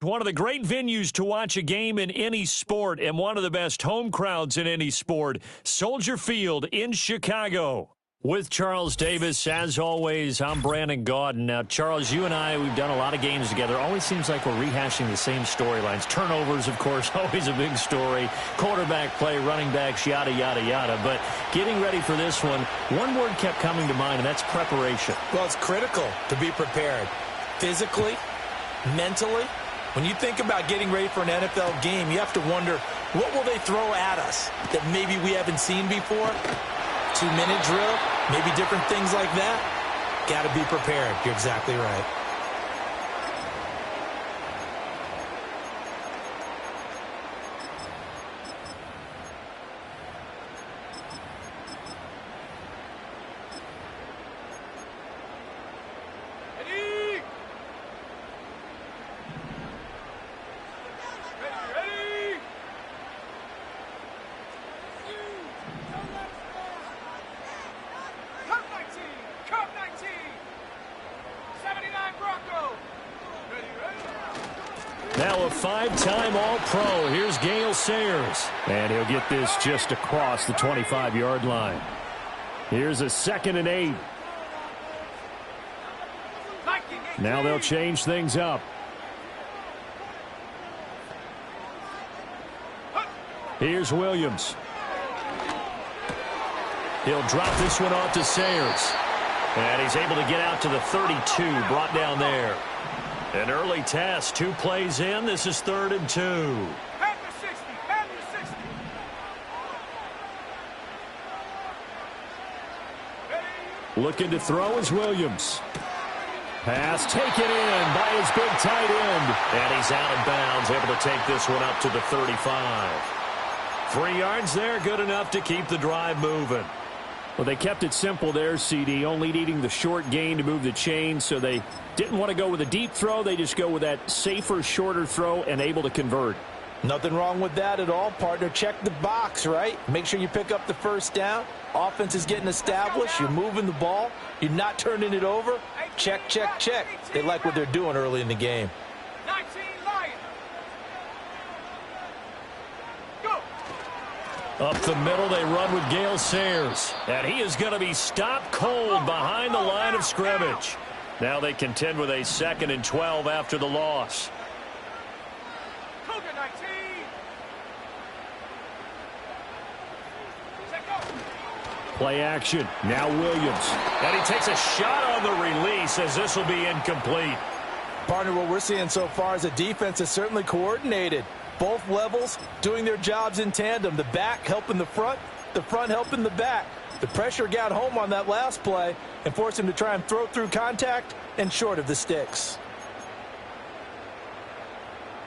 One of the great venues to watch a game in any sport and one of the best home crowds in any sport, Soldier Field in Chicago. With Charles Davis, as always, I'm Brandon Gaudin. Now, Charles, you and I, we've done a lot of games together. Always seems like we're rehashing the same storylines. Turnovers, of course, always a big story. Quarterback play, running backs, yada, yada, yada. But getting ready for this one word kept coming to mind, and that's preparation. Well, it's critical to be prepared physically, mentally. When you think about getting ready for an NFL game, you have to wonder, what will they throw at us that maybe we haven't seen before? 2-minute drill, maybe different things like that. Got to be prepared. You're exactly right. Now a 5-time All-Pro. Here's Gale Sayers. And he'll get this just across the 25-yard line. Here's a 2nd and 8. Now they'll change things up. Here's Williams. He'll drop this one off to Sayers. And he's able to get out to the 32, brought down there. An early test, 2 plays in. This is 3rd and 2. At the 60, at the 60. Looking to throw is Williams. Pass taken in by his big tight end. And he's out of bounds, able to take this one up to the 35. 3 yards there, good enough to keep the drive moving. Well, they kept it simple there, CD, only needing the short gain to move the chain, so they didn't want to go with a deep throw. They just go with that safer, shorter throw and able to convert. Nothing wrong with that at all, partner. Check the box, right? Make sure you pick up the first down. Offense is getting established. You're moving the ball. You're not turning it over. Check, check, check. They like what they're doing early in the game. 19 Lions. Go. Up the middle, they run with Gale Sayers. And he is going to be stopped cold behind the line of scrimmage. Now they contend with a 2nd and 12 after the loss. Cougar 19. Play action. Now Williams. And he takes a shot on the release as this will be incomplete. Partner, what we're seeing so far is a defense is certainly coordinated. Both levels doing their jobs in tandem. The back helping the front helping the back. The pressure got home on that last play and forced him to try and throw through contact and short of the sticks.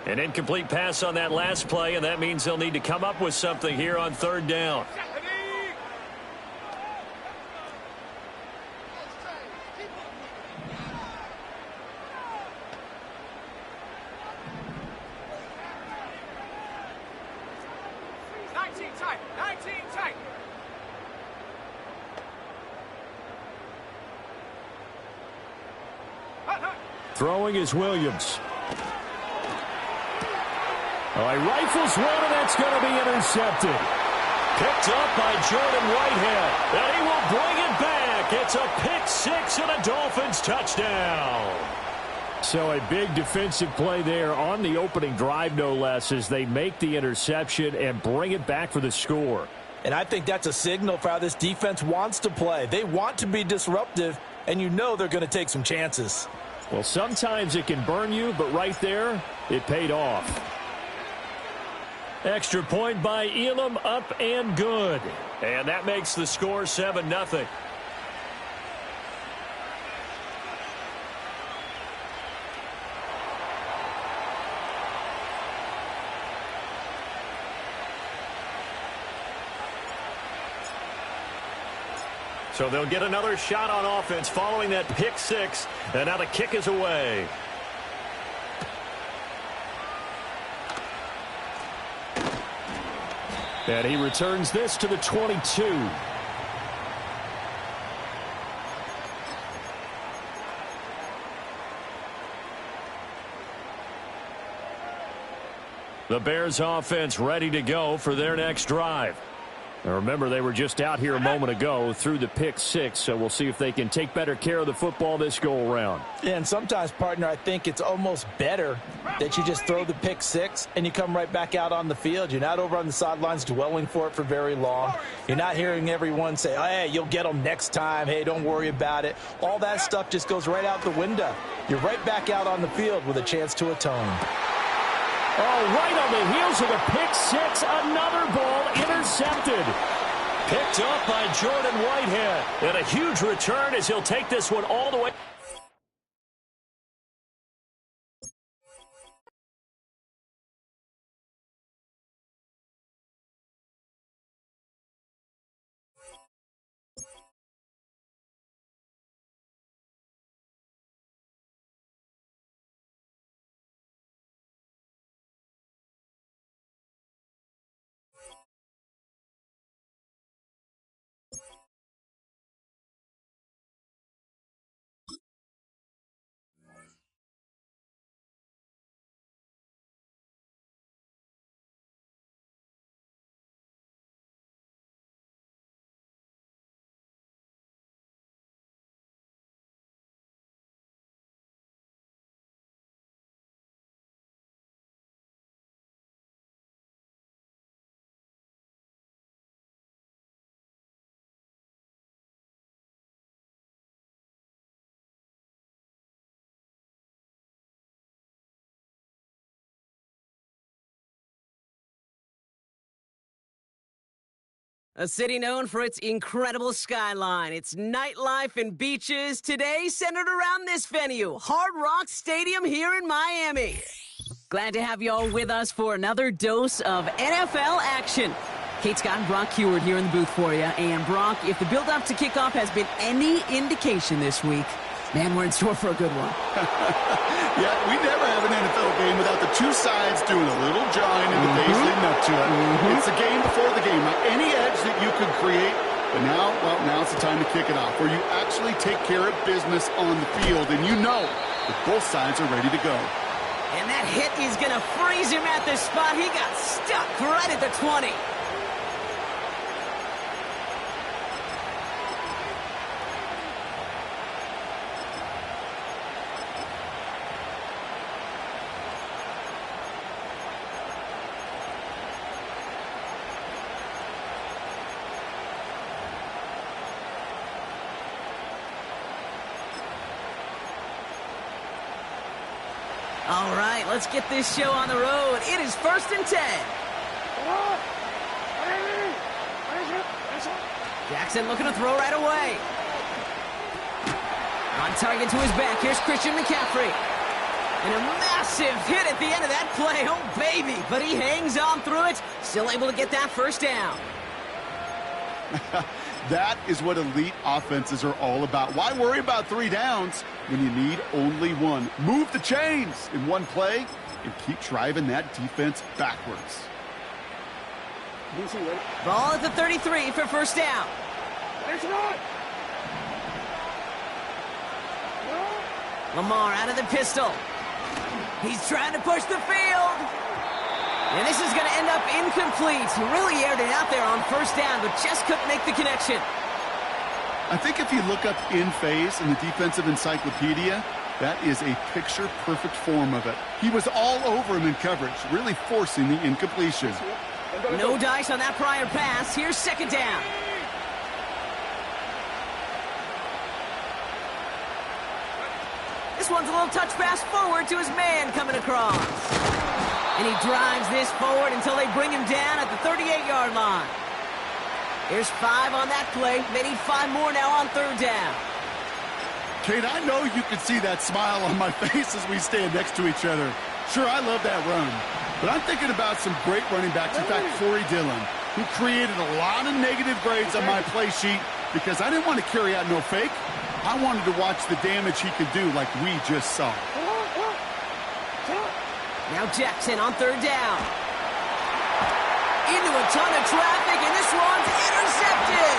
An incomplete pass on that last play, and that means they'll need to come up with something here on 3rd down. Throwing is Williams. Oh, he rifles one, and that's going to be intercepted. Picked up by Jordan Whitehead, and he will bring it back. It's a pick 6 and a Dolphins touchdown. So a big defensive play there on the opening drive, no less, as they make the interception and bring it back for the score. And I think that's a signal for how this defense wants to play. They want to be disruptive, and you know they're going to take some chances. Well, sometimes it can burn you, but right there, it paid off. Extra point by Elam, up and good. And that makes the score 7-0. So they'll get another shot on offense following that pick six, and now the kick is away. And he returns this to the 22. The Bears offense ready to go for their next drive. Now remember, they were just out here a moment ago through the pick six, so we'll see if they can take better care of the football this go-around. Yeah, and sometimes, partner, I think it's almost better that you just throw the pick six and you come right back out on the field. You're not over on the sidelines dwelling for it for very long. You're not hearing everyone say, hey, you'll get them next time. Hey, don't worry about it. All that stuff just goes right out the window. You're right back out on the field with a chance to atone. Oh, right on the heels of the pick six, another ball intercepted. Picked up by Jordan Whitehead. And a huge return as he'll take this one all the way. A city known for its incredible skyline, its nightlife and beaches, today centered around this venue, Hard Rock Stadium here in Miami. Glad to have you all with us for another dose of NFL action. Kate Scott and Brock Heward here in the booth for you. And Brock, if the build-up to kickoff has been any indication this week, man, we're in store for a good one. Yeah, we never have an NFL game without the two sides doing a little jawing in the days leading up to it. It's the game before the game. Like any edge that you could create, but now, well, now's the time to kick it off, where you actually take care of business on the field, and you know that both sides are ready to go. And that hit is going to freeze him at the spot. He got stuck right at the 20. All right, let's get this show on the road. It is 1st and 10. Jackson looking to throw right away. On target to his back. Here's Christian McCaffrey. And a massive hit at the end of that play. Oh, baby. But he hangs on through it. Still able to get that first down. That is what elite offenses are all about. Why worry about 3 downs when you need only 1? Move the chains in one play and keep driving that defense backwards. Ball at the 33 for first down. Lamar out of the pistol. He's trying to push the field. And this is going to end up incomplete. He really aired it out there on first down, but just couldn't make the connection. I think if you look up in phase in the defensive encyclopedia, that is a picture-perfect form of it. He was all over him in coverage, really forcing the incompletion. No dice on that prior pass. Here's second down. This one's a little touch pass forward to his man coming across. And he drives this forward until they bring him down at the 38-yard line. Here's 5 on that play. They need 5 more now on third down. Kate, I know you can see that smile on my face as we stand next to each other. Sure, I love that run. But I'm thinking about some great running backs. In fact, Corey Dillon, who created a lot of negative grades on my play sheet. because I didn't want to carry out no fake. I wanted to watch the damage he could do like we just saw. Now Jackson on third down. Into a ton of traffic, and this one's intercepted.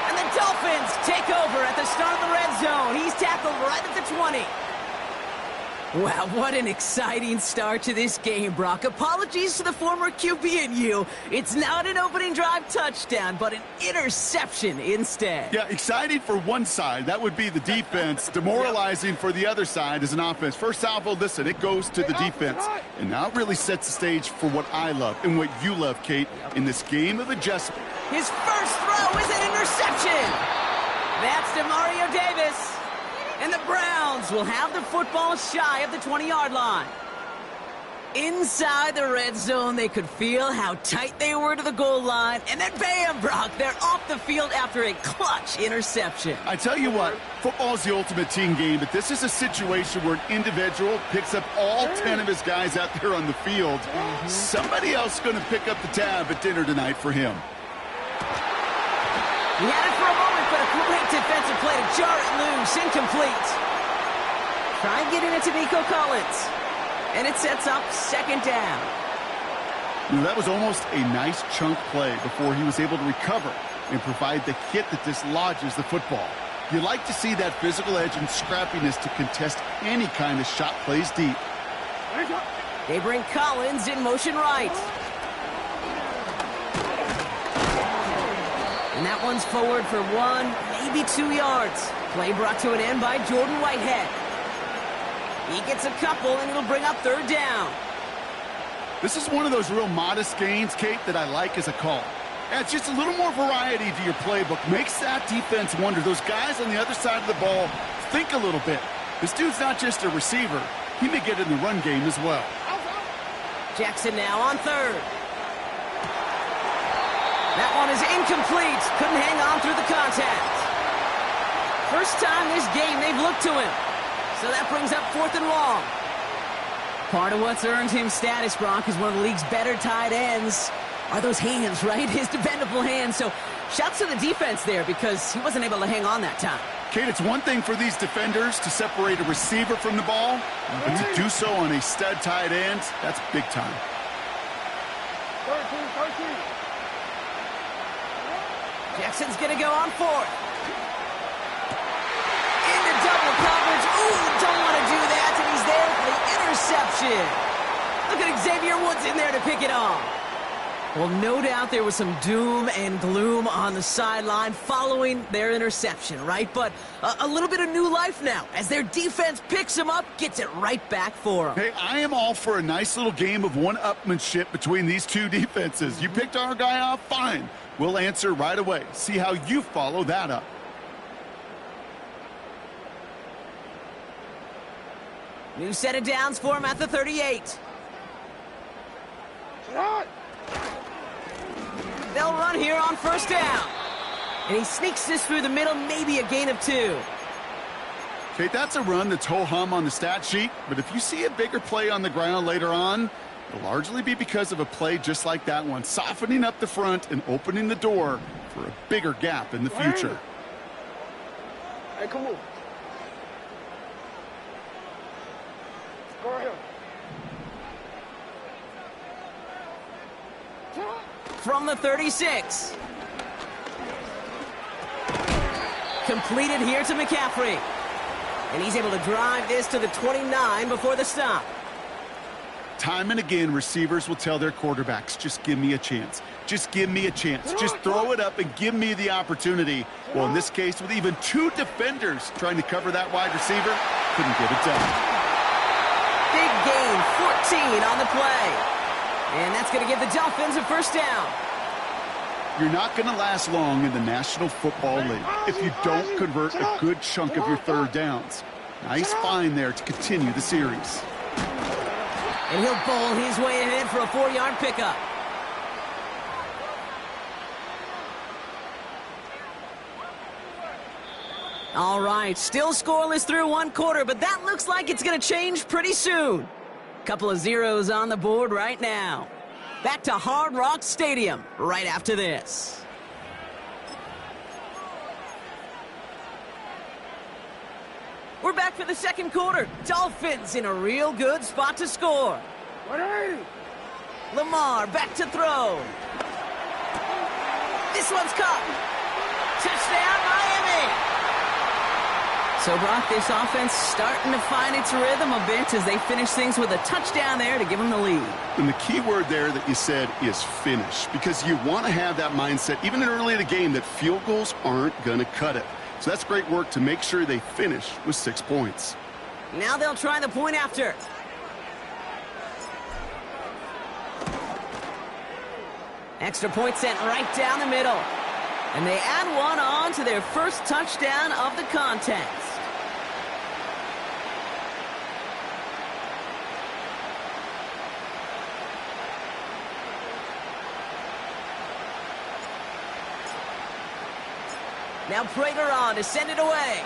And the Dolphins take over at the start of the red zone. He's tackled right at the 20. Wow, what an exciting start to this game, Brock. Apologies to the former QB and you. It's not an opening drive touchdown, but an interception instead. Yeah, exciting for one side. That would be the defense. Demoralizing for the other side as an offense. First salvo, listen, it goes to the defense. And now it really sets the stage for what I love and what you love, Kate, in this game of adjustment. His first throw is an interception. That's DeMario Davis. And the Browns will have the football shy of the 20-yard line. Inside the red zone, they could feel how tight they were to the goal line. And then bam, Brock, they're off the field after a clutch interception. I tell you what, football's the ultimate team game, but this is a situation where an individual picks up all 10 of his guys out there on the field. Somebody else is going to pick up the tab at dinner tonight for him. He had it for a moment, but a great defensive play to jar it loose. Incomplete. Try getting it to Nico Collins. And it sets up second down. You know, that was almost a nice chunk play before he was able to recover and provide the hit that dislodges the football. You like to see that physical edge and scrappiness to contest any kind of shot plays deep. They bring Collins in motion right. And that one's forward for 1, maybe 2 yards. Play brought to an end by Jordan Whitehead. He gets a couple, and it'll bring up third down. This is one of those real modest gains, Kate, that I like as a call. Adds just a little more variety to your playbook. Makes that defense wonder. Those guys on the other side of the ball think a little bit. This dude's not just a receiver. He may get in the run game as well. Jackson now on third. That one is incomplete. Couldn't hang on through the contact. First time this game they've looked to him. So that brings up fourth and long. Part of what's earned him status, Brock, is one of the league's better tight ends. Are those hands, right? His dependable hands. So shouts to the defense there because he wasn't able to hang on that time. Kate, it's one thing for these defenders to separate a receiver from the ball, but to do so on a stud tight end, that's big time. 13. Jackson's going to go on fourth. Into double coverage. Ooh, don't want to do that, and he's there for the interception. Look at Xavier Woods in there to pick it off. Well, no doubt there was some doom and gloom on the sideline following their interception, right? But a little bit of new life now as their defense picks him up, gets it right back for him. Hey, I am all for a nice little game of one-upmanship between these two defenses. You picked our guy off, fine. We'll answer right away. See how you follow that up. New set of downs for him at the 38. They'll run here on first down. And he sneaks this through the middle, maybe a gain of 2. Okay, that's a run that's ho-hum on the stat sheet, but if you see a bigger play on the ground later on, it'll largely be because of a play just like that one, softening up the front and opening the door for a bigger gap in the future. Hey, come on. Go ahead. From the 36. Completed here to McCaffrey. And he's able to drive this to the 29 before the stop. Time and again, receivers will tell their quarterbacks, just give me a chance. Just give me a chance. Just throw it up and give me the opportunity. Well, in this case, with even 2 defenders trying to cover that wide receiver, couldn't get it done. Big gain, 14 on the play. And that's going to give the Dolphins a first down. You're not going to last long in the National Football League if you don't convert a good chunk of your third downs. Nice find there to continue the series. And he'll bowl his way ahead for a 4-yard pickup. All right, still scoreless through 1 quarter, but that looks like it's going to change pretty soon. Couple of zeros on the board right now. Back to Hard Rock Stadium right after this. back for the second quarter. Dolphins in a real good spot to score. 180. Lamar back to throw. This one's caught. Touchdown, Miami. So, Brock, this offense starting to find its rhythm a bit as they finish things with a touchdown there to give them the lead. And the key word there that you said is finish, because you want to have that mindset, even early in the game, that field goals aren't going to cut it. So that's great work to make sure they finish with 6 points. Now they'll try the point after. Extra point sent right down the middle. And they add one on to their first touchdown of the contest. Now Prater on to send it away.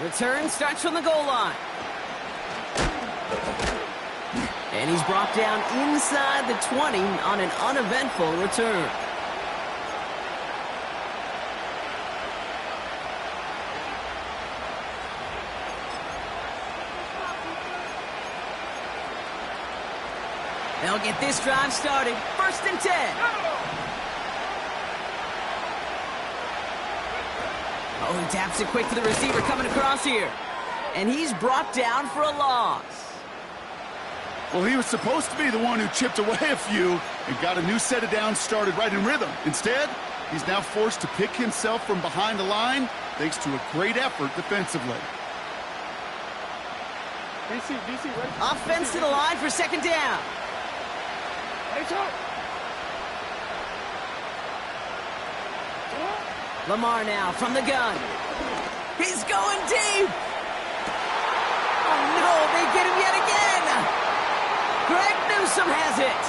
Return starts from the goal line. And he's brought down inside the 20 on an uneventful return. They'll get this drive started. 1st and 10. Oh, he taps it quick to the receiver coming across here. And he's brought down for a loss. Well, he was supposed to be the one who chipped away a few and got a new set of downs started right in rhythm. Instead, he's now forced to pick himself from behind the line thanks to a great effort defensively. DC, ready? Offense to the line for 2nd down. Lamar now from the gun. He's going deep. Oh, no, they get him yet again. Greg Newsome has it.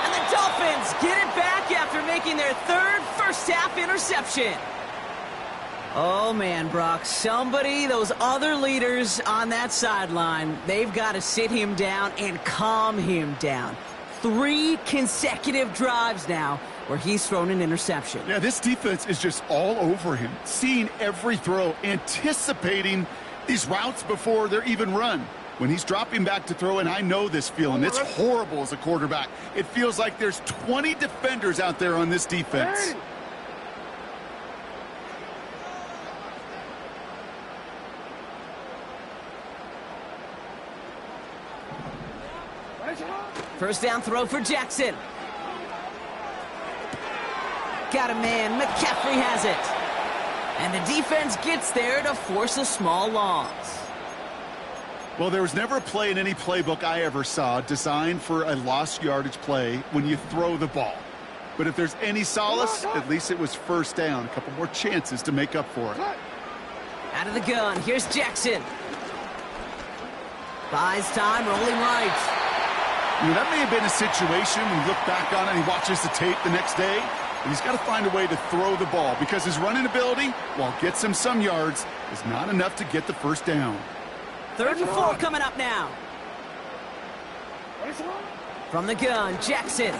And the Dolphins get it back after making their 3rd first-half interception. Oh, man, Brock, those other leaders on that sideline, they've got to sit him down and calm him down. 3 consecutive drives now where he's thrown an interception. Yeah, this defense is just all over him, seeing every throw, anticipating these routes before they're even run. When he's dropping back to throw, and I know this feeling, it's horrible as a quarterback. It feels like there's 20 defenders out there on this defense. First down throw for Jackson. Got a man. McCaffrey has it. And the defense gets there to force a small loss. Well, there was never a play in any playbook I ever saw designed for a lost yardage play when you throw the ball. But if there's any solace, at least it was first down. A couple more chances to make up for it. Out of the gun, here's Jackson. Buys time, rolling right. You know, that may have been a situation when you look back on it and he watches the tape the next day, and he's got to find a way to throw the ball because his running ability, while it gets him some yards, is not enough to get the first down. 3rd and 4 coming up now. From the gun, Jackson.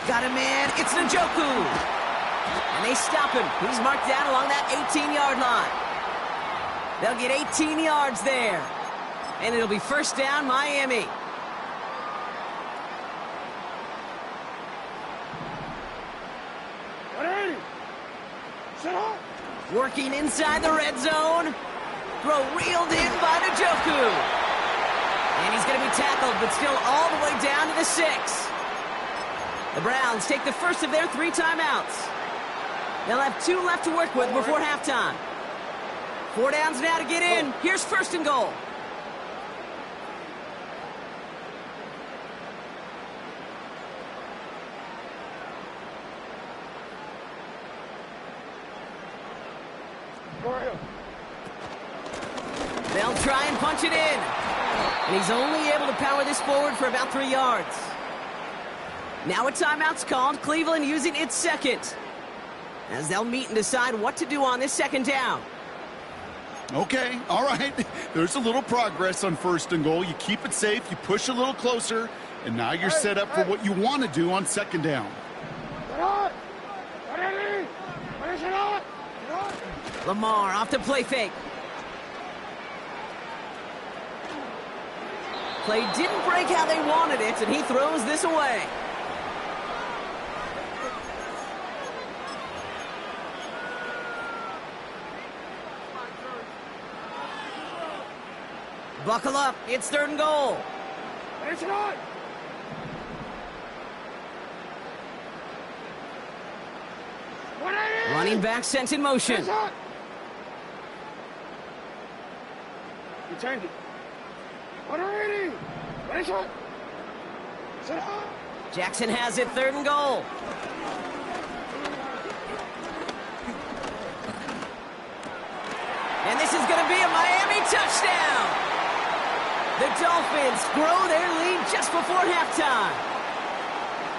Got a man, it's Njoku. And they stop him. He's marked down along that 18-yard line. They'll get 18 yards there. And it'll be first down, Miami. Working inside the red zone. Throw reeled in by Njoku. And he's going to be tackled, but still all the way down to the 6. The Browns take the first of their 3 timeouts. They'll have 2 left to work with before halftime. 4 downs now to get in. Here's 1st and goal. They'll try and punch it in. And he's only able to power this forward for about 3 yards. Now a timeout's called. Cleveland using its 2nd. As they'll meet and decide what to do on this 2nd down. Okay, all right. There's a little progress on 1st and goal. You keep it safe, you push a little closer, and now you're set up for what you want to do on 2nd down. Lamar off to play fake. Play didn't break how they wanted it, and he throws this away. Buckle up, it's 3rd and goal. Running back sent in motion. Returned it. Jackson has it, 3rd and goal. And this is going to be a Miami touchdown. The Dolphins grow their lead just before halftime.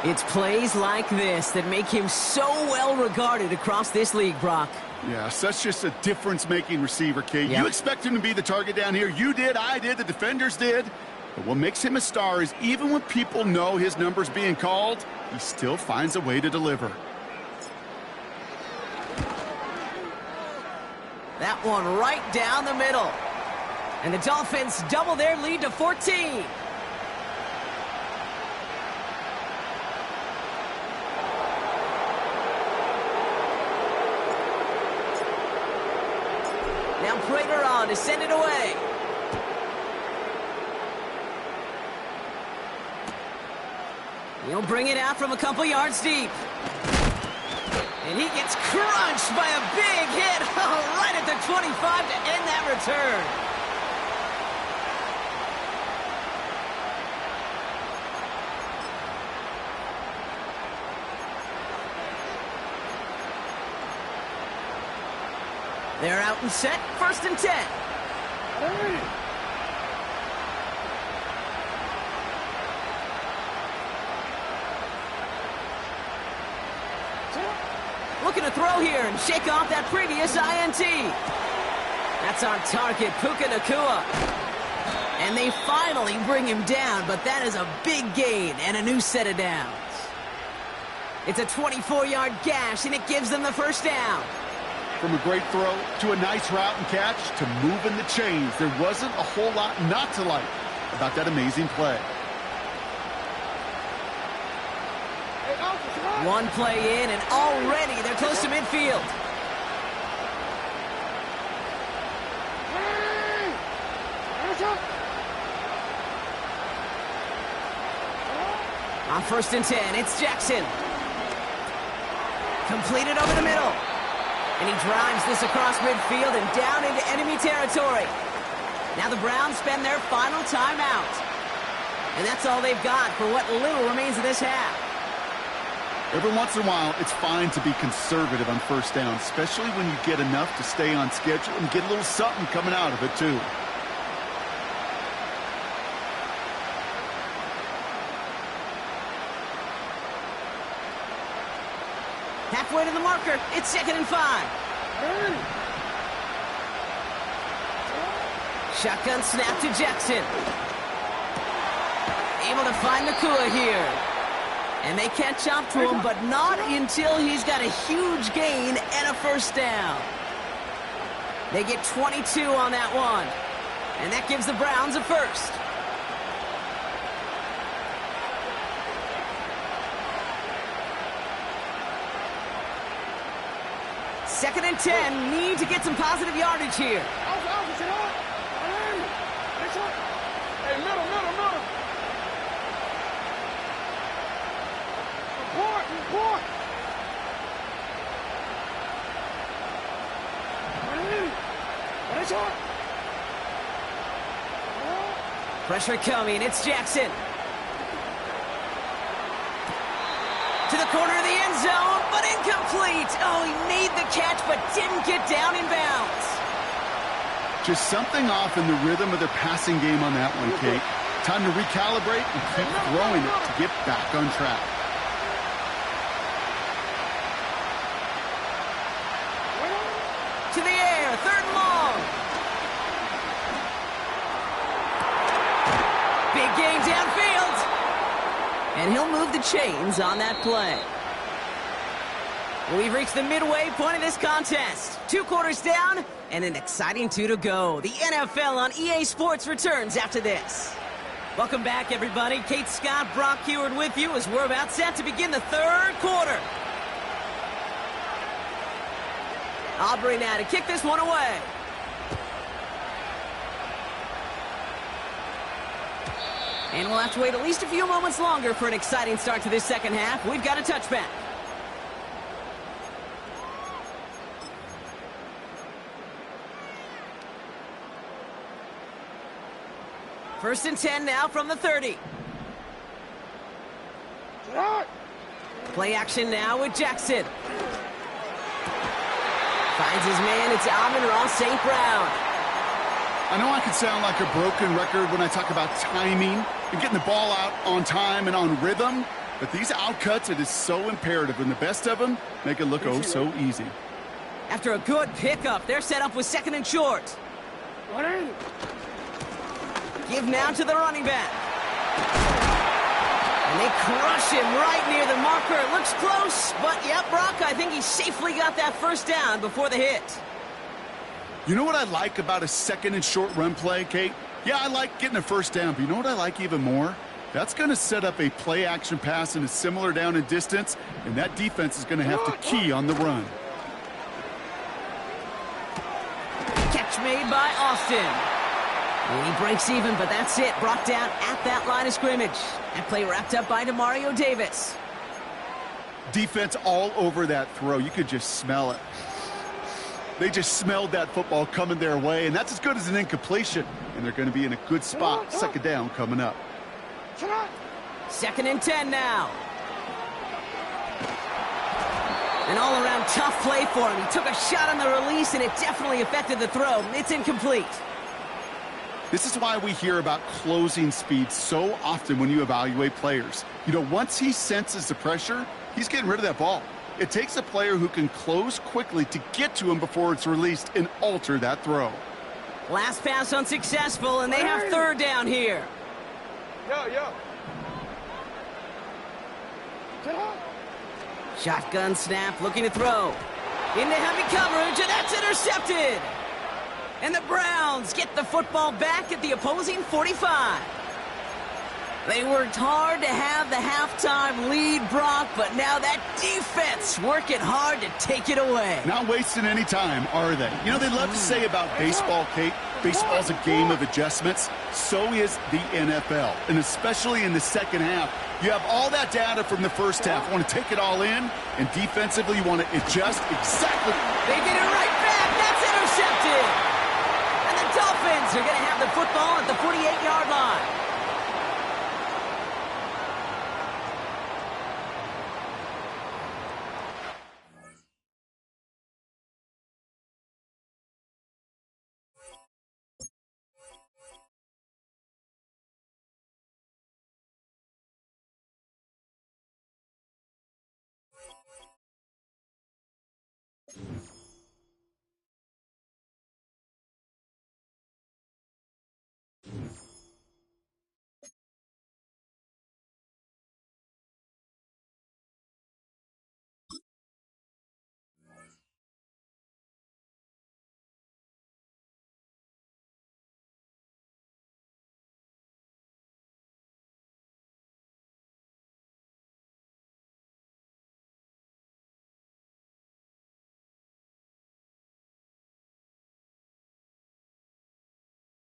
It's plays like this that make him so well regarded across this league, Brock. Yeah, such just a difference-making receiver, Kate. Yep. You expect him to be the target down here. You did, I did, the defenders did. But what makes him a star is even when people know his number's being called, he still finds a way to deliver. That one right down the middle. And the Dolphins double their lead to 14. Now Prater on to send it away. He'll bring it out from a couple yards deep. And he gets crunched by a big hit right at the 25 to end that return. They're out and set, 1st and 10. Looking to throw here and shake off that previous INT. That's our target, Puka Nacua. And they finally bring him down, but that is a big gain and a new set of downs. It's a 24-yard gash, and it gives them the 1st down. From a great throw to a nice route and catch to moving the chains, there wasn't a whole lot not to like about that amazing play. One play in, and already they're close to midfield. On 1st and 10, it's Jackson. Completed over the middle. And he drives this across midfield and down into enemy territory. Now the Browns spend their final timeout. And that's all they've got for what little remains of this half. Every once in a while, it's fine to be conservative on 1st down, especially when you get enough to stay on schedule and get a little something coming out of it, too. Halfway to the marker, it's 2nd and 5. Shotgun snap to Jackson. Able to find Nacua here. And they catch up to him, but not until he's got a huge gain and a 1st down. They get 22 on that one. And that gives the Browns a 1st. Second and 10, need to get some positive yardage here. Hey, middle. Report. Pressure coming, it's Jackson. To the corner of the end zone, but incomplete. Oh, he made the catch, but didn't get down in bounds. Just something off in the rhythm of their passing game on that one, Kate. Time to recalibrate and keep throwing it to get back on track. To the air, 3rd and long. Big gain downfield. And he'll move the chains on that play. We've reached the midway point of this contest. 2 quarters down and an exciting 2 to go. The NFL on EA Sports returns after this. Welcome back, everybody. Kate Scott, Brock Heward with you as we're about set to begin the 3rd quarter. Aubrey now to kick this one away. And we'll have to wait at least a few moments longer for an exciting start to this second half. We've got a touchback. First and 10 now from the 30. Play action now with Jackson. Finds his man. It's Amon-Ra St. Brown. I know I can sound like a broken record when I talk about timing and getting the ball out on time and on rhythm, but these outcuts, it is so imperative, and the best of them make it look oh so easy. After a good pickup, they're set up with 2nd and short. Give now to the running back. And they crush him right near the marker. Looks close, but yeah, Brock, I think he safely got that first down before the hit. You know what I like about a 2nd and short run play, Kate? Yeah, I like getting a first down, but you know what I like even more? That's going to set up a play action pass in a similar down and distance, and that defense is going to have to key on the run. Catch made by Austin. And he breaks even, but that's it. Brought down at that line of scrimmage. That play wrapped up by Demario Davis. Defense all over that throw. You could just smell it. They just smelled that football coming their way, and that's as good as an incompletion. And they're going to be in a good spot. 2nd down coming up. 2nd and 10 now. An all-around tough play for him. He took a shot on the release, and it definitely affected the throw. It's incomplete. This is why we hear about closing speed so often when you evaluate players. You know, once he senses the pressure, he's getting rid of that ball. It takes a player who can close quickly to get to him before it's released and alter that throw. Last pass unsuccessful, and they have 3rd down here. Shotgun snap, looking to throw. Into heavy coverage, and that's intercepted. And the Browns get the football back at the opposing 45. They worked hard to have the halftime lead, Brock, but now that defense working hard to take it away. Not wasting any time, are they? You know, they love to say about baseball, Kate, baseball's a game of adjustments. So is the NFL, and especially in the second half. You have all that data from the first half. You want to take it all in, and defensively you want to adjust exactly. They get it right back. That's intercepted. Dolphins are going to have the football at the 48-yard line.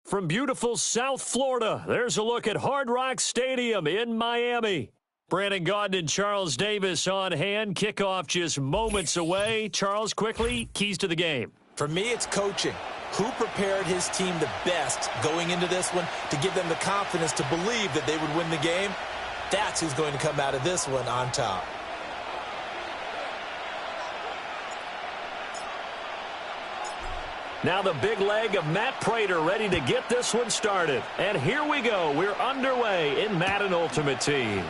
From beautiful South Florida, there's a look at Hard Rock Stadium in Miami. Brandon Gaudin and Charles Davis on hand. Kickoff just moments away. Charles, quickly, keys to the game. For me, it's coaching. Who prepared his team the best going into this one to give them the confidence to believe that they would win the game? That's who's going to come out of this one on top. Now the big leg of Matt Prater ready to get this one started. And here we go. We're underway in Madden Ultimate Team.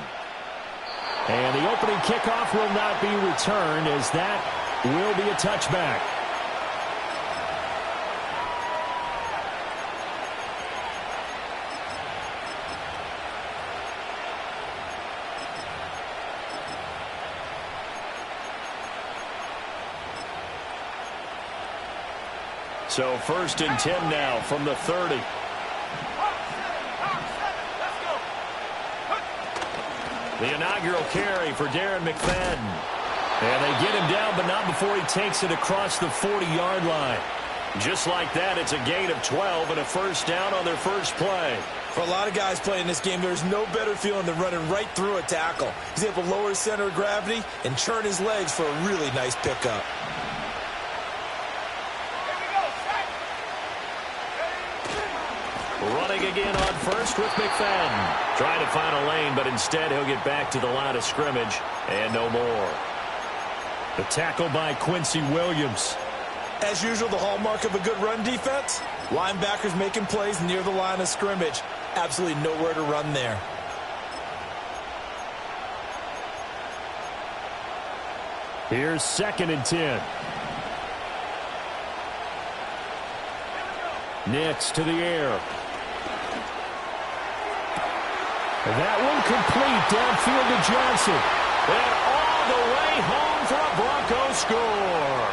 And the opening kickoff will not be returned, as that will be a touchback. So 1st and 10 now from the 30. The inaugural carry for Darren McFadden. And they get him down, but not before he takes it across the 40-yard line. Just like that, it's a gain of 12 and a 1st down on their first play. For a lot of guys playing this game, there's no better feeling than running right through a tackle. He's able to lower his center of gravity and churn his legs for a really nice pickup. Running again on 1st with McFadden. Trying to find a lane, but instead he'll get back to the line of scrimmage and no more. The tackle by Quincy Williams. As usual, the hallmark of a good run defense, linebackers making plays near the line of scrimmage. Absolutely nowhere to run there. Here's 2nd and 10. Nix to the air. That one complete downfield to Johnson. And all the way home for a Bronco score.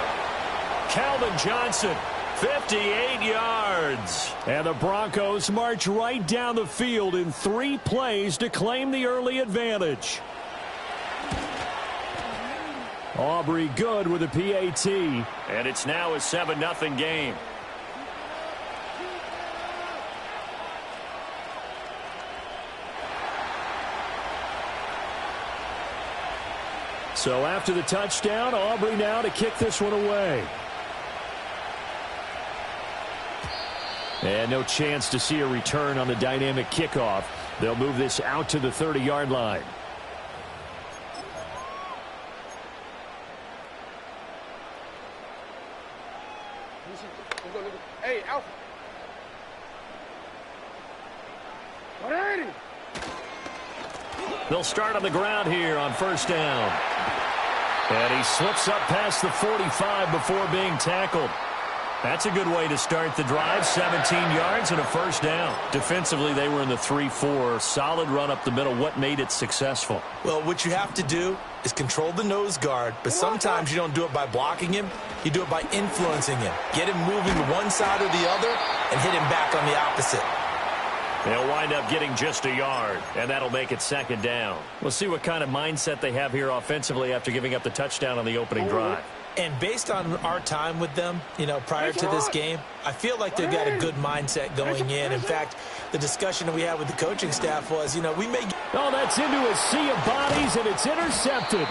Calvin Johnson, 58 yards. And the Broncos march right down the field in 3 plays to claim the early advantage. Aubrey good with a PAT. And it's now a 7-0 game. So after the touchdown, Aubrey now to kick this one away. And no chance to see a return on the dynamic kickoff. They'll move this out to the 30-yard line. Hey, Alpha. 180. They'll start on the ground here on 1st down. And he slips up past the 45 before being tackled. That's a good way to start the drive. 17 yards and a 1st down. Defensively, they were in the 3-4. Solid run up the middle. What made it successful? Well, what you have to do is control the nose guard, but sometimes you don't do it by blocking him. You do it by influencing him. Get him moving to one side or the other and hit him back on the opposite. They'll wind up getting just a yard, and that'll make it 2nd down. We'll see what kind of mindset they have here offensively after giving up the touchdown on the opening drive. And based on our time with them, prior to this game, I feel like they've got a good mindset going in. In fact, the discussion that we had with the coaching staff was, we may... Oh, that's into a sea of bodies, and it's intercepted.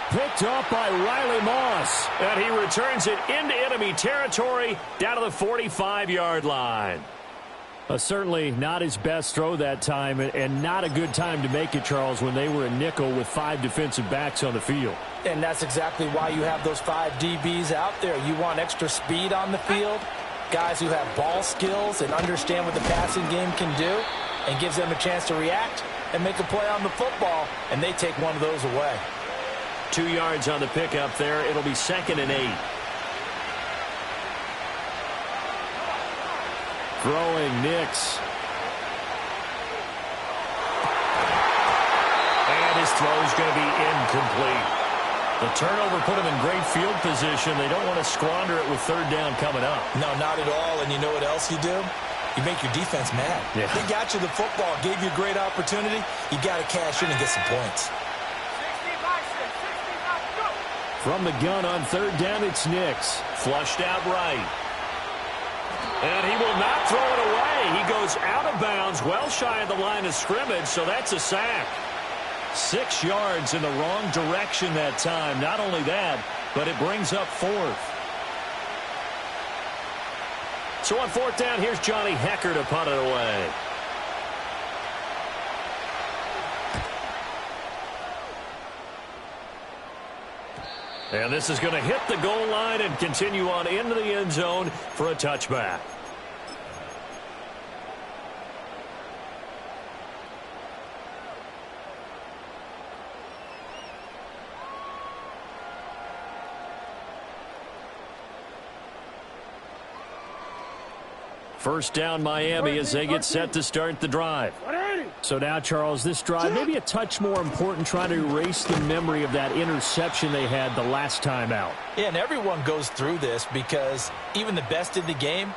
Picked off by Riley Moss. And he returns it into enemy territory down to the 45-yard line. Certainly not his best throw that time, and not a good time to make it, Charles, when they were a nickel with 5 defensive backs on the field. And that's exactly why you have those 5 DBs out there. You want extra speed on the field, guys who have ball skills and understand what the passing game can do, and gives them a chance to react and make a play on the football, and they take one of those away. 2 yards on the pickup there. It'll be 2nd and 8. Throwing Nix. And his throw's going to be incomplete. The turnover put him in great field position. They don't want to squander it with 3rd down coming up. No, not at all. And you know what else you do? You make your defense mad. Yeah. They got you the football, gave you a great opportunity. You got to cash in and get some points. From the gun on 3rd down, it's Nix. Flushed out right. And he will not throw it away. He goes out of bounds, well shy of the line of scrimmage, so that's a sack. 6 yards in the wrong direction that time. Not only that, but it brings up 4th. So on 4th down, here's Johnny Hecker to punt it away. And this is going to hit the goal line and continue on into the end zone for a touchback. First down Miami as they get set to start the drive. So now, Charles, this drive, maybe a touch more important, trying to erase the memory of that interception they had the last time out. Yeah, and everyone goes through this because even the best in the game,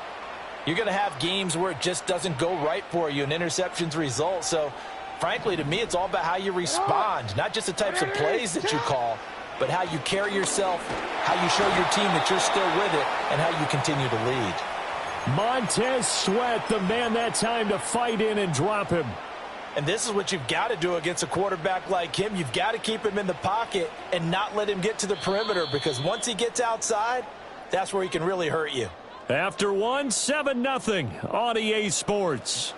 you're going to have games where it just doesn't go right for you, and interceptions result. So, frankly, to me, it's all about how you respond, not just the types of plays that you call, but how you carry yourself, how you show your team that you're still with it, and how you continue to lead. Montez Sweat, the man that time to fight in and drop him. And this is what you've got to do against a quarterback like him. You've got to keep him in the pocket and not let him get to the perimeter, because once he gets outside, that's where he can really hurt you. After 7-0 on EA Sports.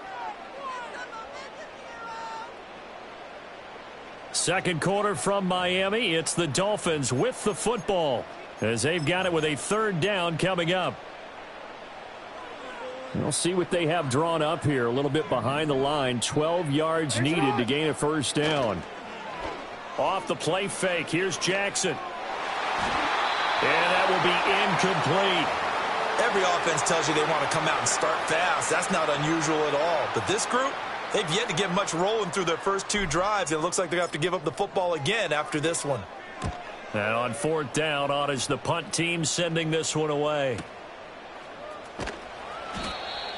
Second quarter from Miami. It's the Dolphins with the football as they've got it with a third down coming up. We'll see what they have drawn up here. A little bit behind the line. 12 yards needed to gain a first down. Off the play fake. Here's Jackson. And that will be incomplete. Every offense tells you they want to come out and start fast. That's not unusual at all. But this group, they've yet to get much rolling through their first two drives. It looks like they're going to have to give up the football again after this one. And on fourth down, on is the punt team sending this one away.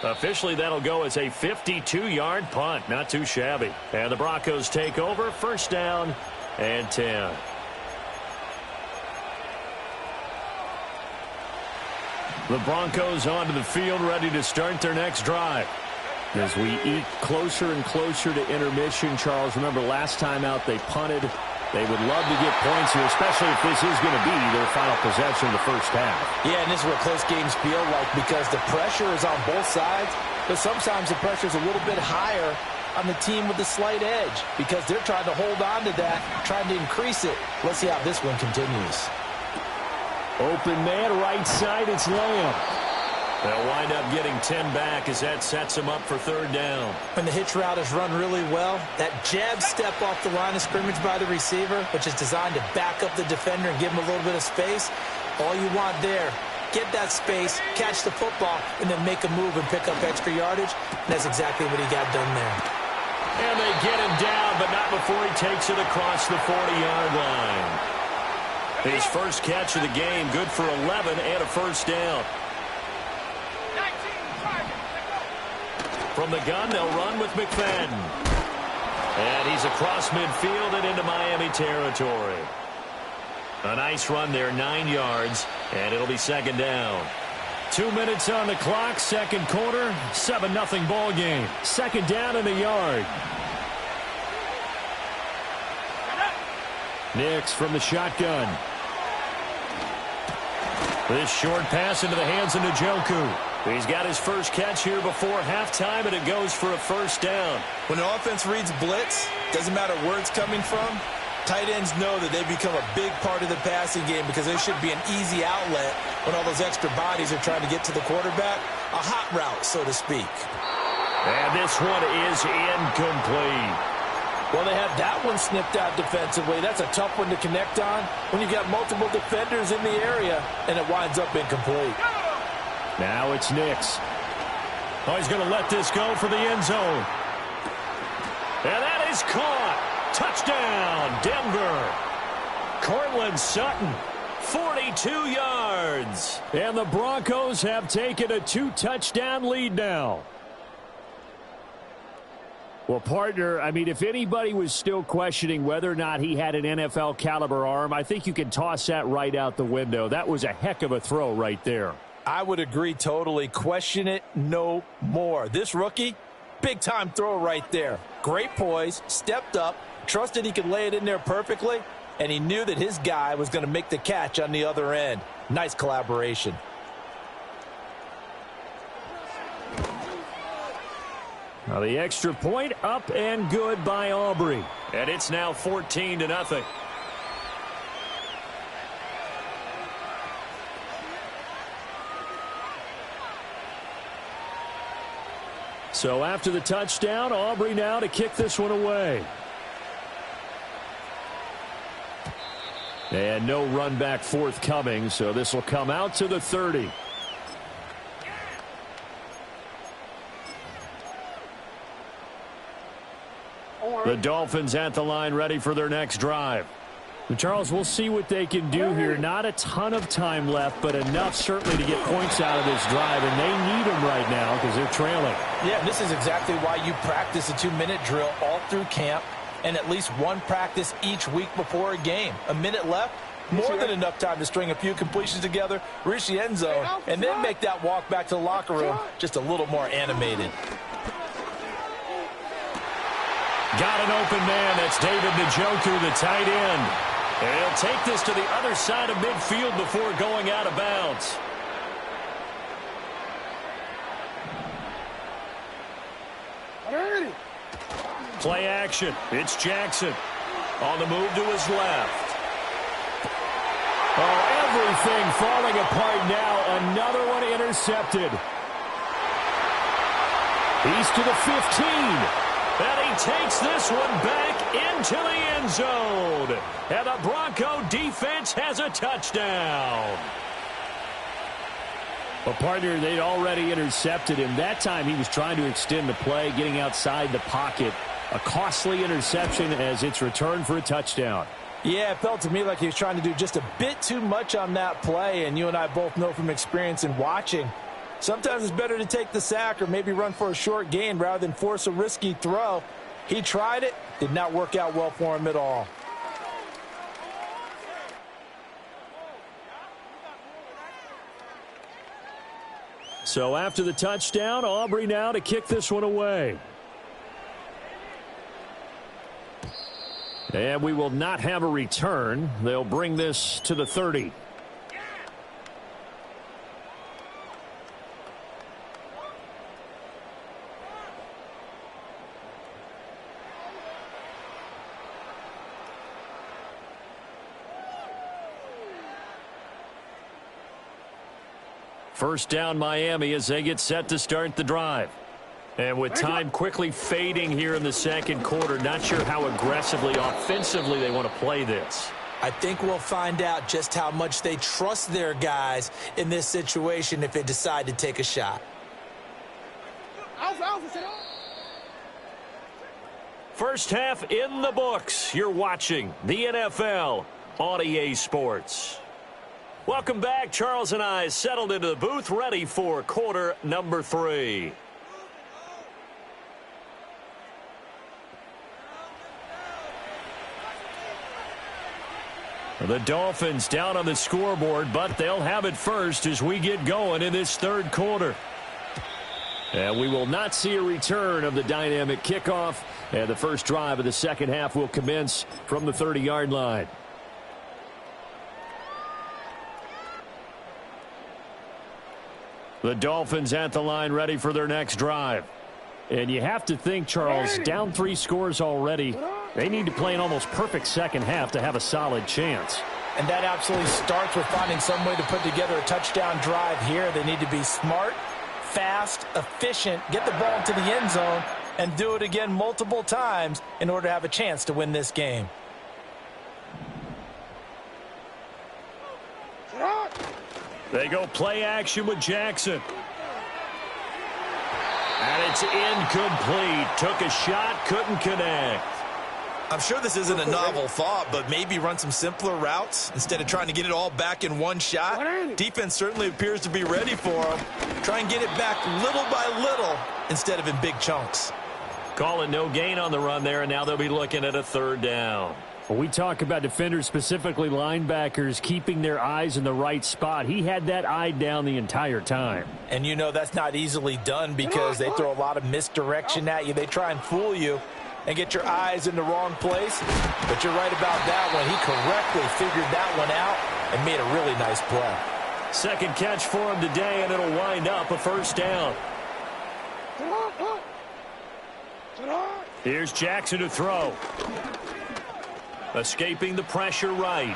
Officially, that'll go as a 52-yard punt. Not too shabby. And the Broncos take over. First down and 10. The Broncos onto the field, ready to start their next drive. As we eke closer and closer to intermission, Charles, remember last time out they punted. They would love to get points here, especially if this is going to be their final possession of the first half. Yeah, and this is what close games feel like, because the pressure is on both sides, but sometimes the pressure is a little bit higher on the team with the slight edge because they're trying to hold on to that, trying to increase it. Let's see how this one continues. Open man, right side, it's Lamb. They'll wind up getting 10 back as that sets them up for third down. When the hitch route is run really well, that jab step off the line of scrimmage by the receiver, which is designed to back up the defender and give him a little bit of space, all you want there, get that space, catch the football, and then make a move and pick up extra yardage. And that's exactly what he got done there. And they get him down, but not before he takes it across the 40-yard line. His first catch of the game, good for 11 and a first down. From the gun, they'll run with McFadden. And he's across midfield and into Miami territory. A nice run there, 9 yards, and it'll be second down. 2 minutes on the clock, second quarter, 7-0 ball game. Second down and a yard. Nix from the shotgun. This short pass into the hands of Njoku. He's got his first catch here before halftime, and it goes for a first down. When an offense reads blitz, doesn't matter where it's coming from, tight ends know that they become a big part of the passing game because there should be an easy outlet when all those extra bodies are trying to get to the quarterback. A hot route, so to speak. And this one is incomplete. Well, they had that one snipped out defensively. That's a tough one to connect on when you've got multiple defenders in the area, and it winds up incomplete. Now it's Nix. Oh, he's going to let this go for the end zone. And that is caught. Touchdown, Denver. Cortland Sutton, 42 yards. And the Broncos have taken a 2-touchdown lead now. Well, partner, I mean, if anybody was still questioning whether or not he had an NFL caliber arm, I think you can toss that right out the window. That was a heck of a throw right there. I would agree totally. Question it no more. This rookie, big-time throw right there. Great poise, stepped up, trusted he could lay it in there perfectly, and he knew that his guy was going to make the catch on the other end. Nice collaboration. Now the extra point up and good by Aubrey. And it's now 14-0. So after the touchdown, Aubrey now to kick this one away. And no run back forthcoming, so this will come out to the 30. The Dolphins at the line, ready for their next drive. Charles, we'll see what they can do here. Not a ton of time left, but enough certainly to get points out of this drive, and they need them right now because they're trailing. Yeah, this is exactly why you practice a 2-minute drill all through camp and at least one practice each week before a game. A minute left, more than enough time to string a few completions together, reach the end zone, and then make that walk back to the locker room just a little more animated. Got an open man. That's David Njoku, the tight end. And he'll take this to the other side of midfield before going out of bounds. Play action. It's Jackson. On the move to his left. Oh, everything falling apart now. Another one intercepted. He's to the 15. And he takes this one back into the end zone. And the Bronco defense has a touchdown. Well, partner, they'd already intercepted him. That time he was trying to extend the play, getting outside the pocket. A costly interception as it's returned for a touchdown. Yeah, it felt to me like he was trying to do just a bit too much on that play, and you and I both know from experience in watching, sometimes it's better to take the sack or maybe run for a short gain rather than force a risky throw. He tried it, did not work out well for him at all. So after the touchdown, Aubrey now to kick this one away. And we will not have a return. They'll bring this to the 30. First down Miami as they get set to start the drive. And with time quickly fading here in the second quarter, not sure how aggressively, offensively they want to play this. I think we'll find out just how much they trust their guys in this situation if they decide to take a shot. First half in the books. You're watching the NFL on EA Sports. Welcome back. Charles and I settled into the booth, ready for quarter number 3. The Dolphins down on the scoreboard, but they'll have it first as we get going in this third quarter. And we will not see a return of the dynamic kickoff, and the first drive of the second half will commence from the 30-yard line. The Dolphins at the line, ready for their next drive. And you have to think, Charles, down 3 scores already. They need to play an almost perfect second half to have a solid chance. And that absolutely starts with finding some way to put together a touchdown drive here. They need to be smart, fast, efficient, get the ball into the end zone, and do it again multiple times in order to have a chance to win this game. They go play action with Jackson. And it's incomplete. Took a shot, couldn't connect. I'm sure this isn't a novel thought, but maybe run some simpler routes instead of trying to get it all back in one shot. Defense certainly appears to be ready for him. Try and get it back little by little instead of in big chunks. Call it no gain on the run there, and now they'll be looking at a third down. When we talk about defenders, specifically linebackers, keeping their eyes in the right spot, he had that eye down the entire time. And you know that's not easily done because they throw a lot of misdirection at you. They try and fool you and get your eyes in the wrong place. But you're right about that one. He correctly figured that one out and made a really nice play. Second catch for him today, and it'll wind up a first down. Here's Jackson to throw. Escaping the pressure right.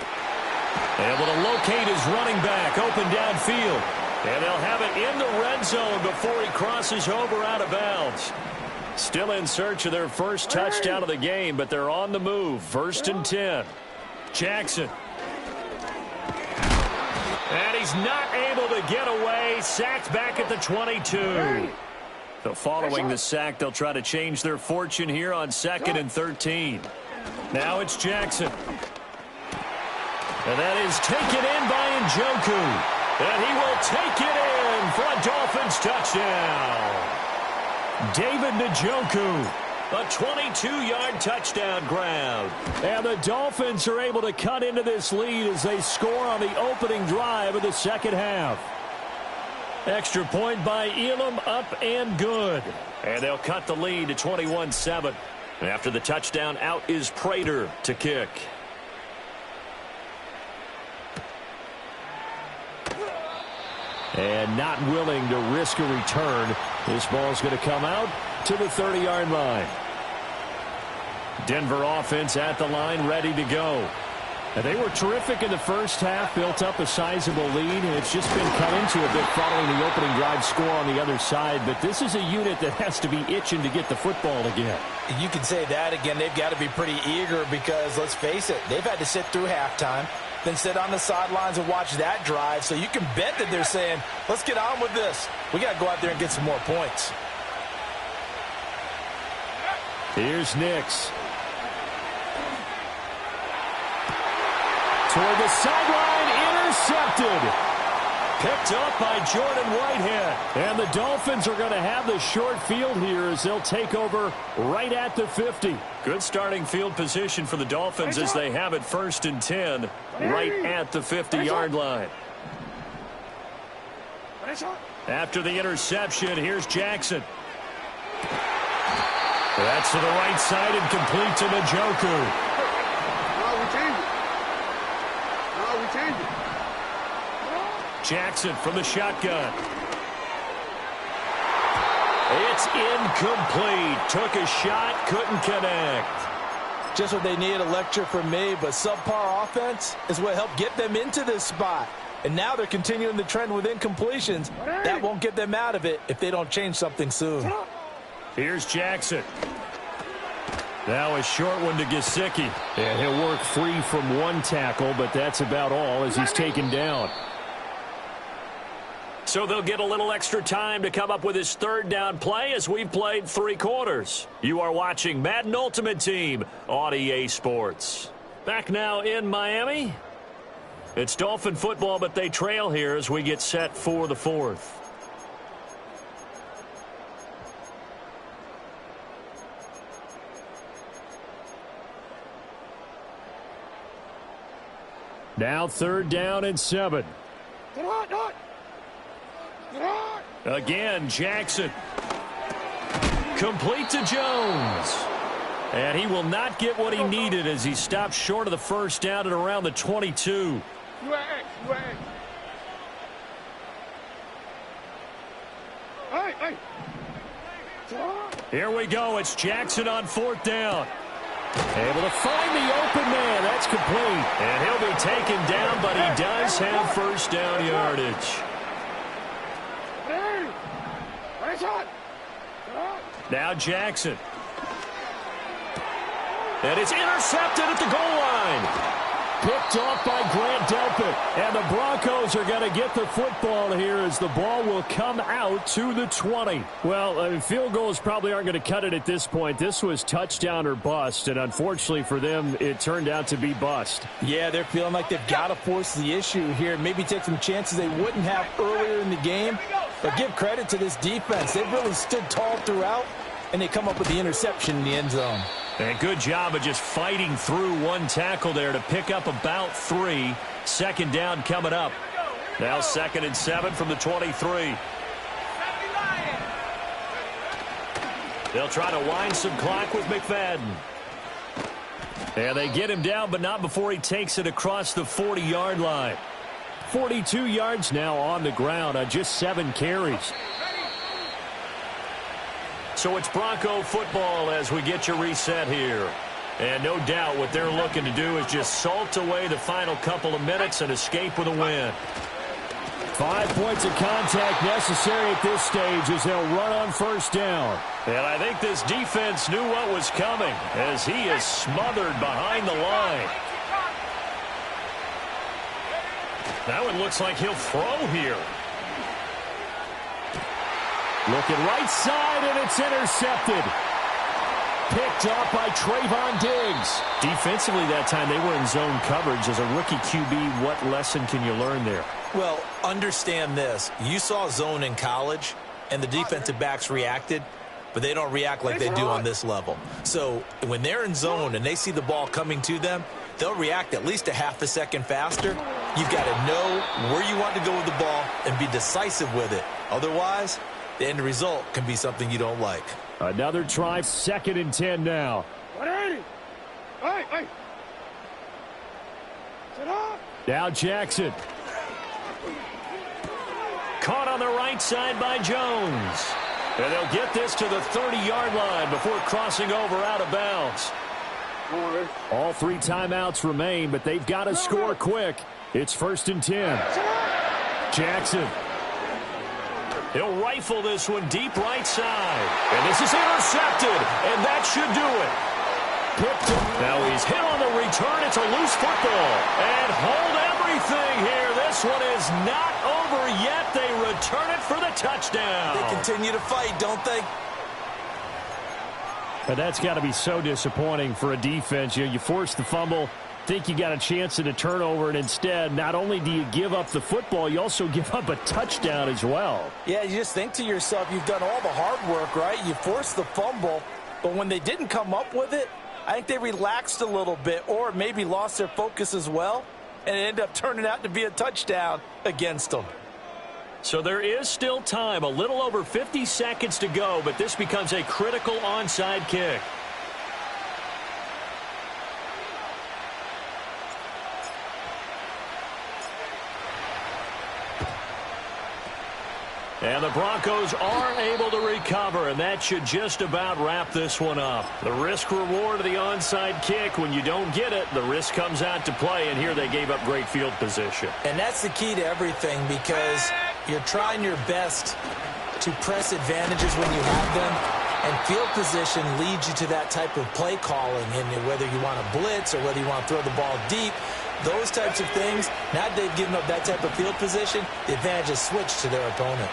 Able to locate his running back open downfield. And they'll have it in the red zone before he crosses over out of bounds. Still in search of their first touchdown of the game, but they're on the move. 1st and 10. Jackson. And he's not able to get away. Sacked back at the 22. So following the sack, they'll try to change their fortune here on 2nd and 13. Now it's Jackson. And that is taken in by Njoku. And he will take it in for a Dolphins touchdown. David Njoku, a 22-yard touchdown grab. And the Dolphins are able to cut into this lead as they score on the opening drive of the second half. Extra point by Elam, up and good. And they'll cut the lead to 21-7. After the touchdown, out is Prater to kick. And not willing to risk a return. This ball's going to come out to the 30-yard line. Denver offense at the line, ready to go. And they were terrific in the first half, built up a sizable lead, and it's just been cut into a bit following the opening drive score on the other side. But this is a unit that has to be itching to get the football again. You can say that again. They've got to be pretty eager because, let's face it, they've had to sit through halftime, then sit on the sidelines and watch that drive. So you can bet that they're saying, let's get on with this. We got to go out there and get some more points. Here's Nix. Toward the sideline, intercepted. Picked up by Jordan Whitehead. And the Dolphins are going to have the short field here as they'll take over right at the 50. Good starting field position for the Dolphins as they have it 1st and 10 right at the 50-yard line. After the interception, here's Jackson. That's to the right side and complete to Njoku. Jackson from the shotgun. It's incomplete. Took a shot, couldn't connect. Just what they need, a lecture from me, but subpar offense is what helped get them into this spot. And now they're continuing the trend with incompletions. That won't get them out of it if they don't change something soon. Here's Jackson. Now a short one to Gesicki. And he'll work free from one tackle, but that's about all as he's taken down. So they'll get a little extra time to come up with his 3rd down play as we've played 3 quarters. You are watching Madden Ultimate Team on EA Sports. Back now in Miami. It's Dolphin football, but they trail here as we get set for the 4th. Now 3rd down and 7. Again, Jackson. Complete to Jones. And he will not get what he needed as he stopped short of the 1st down at around the 22. Here we go. It's Jackson on 4th down. Able to find the open man. That's complete. And he'll be taken down, but he does have 1st down yardage. Now Jackson. And it's intercepted at the goal line. Picked off by Grant Delpit. And the Broncos are going to get the football here as the ball will come out to the 20. Well, field goals probably aren't going to cut it at this point. This was touchdown or bust, and unfortunately for them, it turned out to be bust. Yeah, they're feeling like they've got to force the issue here. Maybe take some chances they wouldn't have earlier in the game. But give credit to this defense. They've really stood tall throughout, and they come up with the interception in the end zone. And good job of just fighting through one tackle there to pick up about 3. 2nd down coming up. Now 2nd and 7 from the 23. They'll try to wind some clock with McFadden. And they get him down, but not before he takes it across the 40-yard line. 42 yards now on the ground on just 7 carries. So it's Bronco football as we get you reset here. And no doubt what they're looking to do is just salt away the final couple of minutes and escape with a win. 5 points of contact necessary at this stage as they'll run on 1st down. And I think this defense knew what was coming as he is smothered behind the line. Now it looks like he'll throw here. Looking right side, and it's intercepted. Picked up by Trayvon Diggs. Defensively that time, they were in zone coverage. As a rookie QB, what lesson can you learn there? Well, understand this. You saw zone in college, and the defensive backs reacted, but they don't react like they do on this level. So when they're in zone and they see the ball coming to them, they'll react at least a half a second faster. You've got to know where you want to go with the ball and be decisive with it. Otherwise, the end result can be something you don't like. Another try, 2nd and 10 now. 180. Hey. Sit up. Now Jackson. Caught on the right side by Jones. And they'll get this to the 30-yard line before crossing over out of bounds. All 3 timeouts remain, but they've got to score quick. It's 1st and 10. Jackson. He'll rifle this one deep right side. And this is intercepted, and that should do it. Picked up. Now he's hit on the return. It's a loose football. And hold everything here. This one is not over yet. They return it for the touchdown. They continue to fight, don't they? But that's got to be so disappointing for a defense. You force the fumble, think you got a chance at a turnover, and instead, not only do you give up the football, you also give up a touchdown as well. Yeah, you just think to yourself, you've done all the hard work, right? You forced the fumble, but when they didn't come up with it, I think they relaxed a little bit or maybe lost their focus as well, and it ended up turning out to be a touchdown against them. So there is still time, a little over 50 seconds to go, but this becomes a critical onside kick. And the Broncos are able to recover, and that should just about wrap this one up. The risk-reward of the onside kick, when you don't get it, the risk comes out to play, and here they gave up great field position. And that's the key to everything, because you're trying your best to press advantages when you have them, and field position leads you to that type of play calling, and whether you want to blitz or whether you want to throw the ball deep, those types of things, now that they've given up that type of field position, the advantage is switched to their opponent.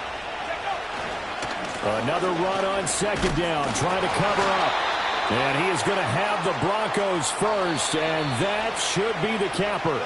Another run on 2nd down, trying to cover up. And he is going to have the Broncos first, and that should be the capper.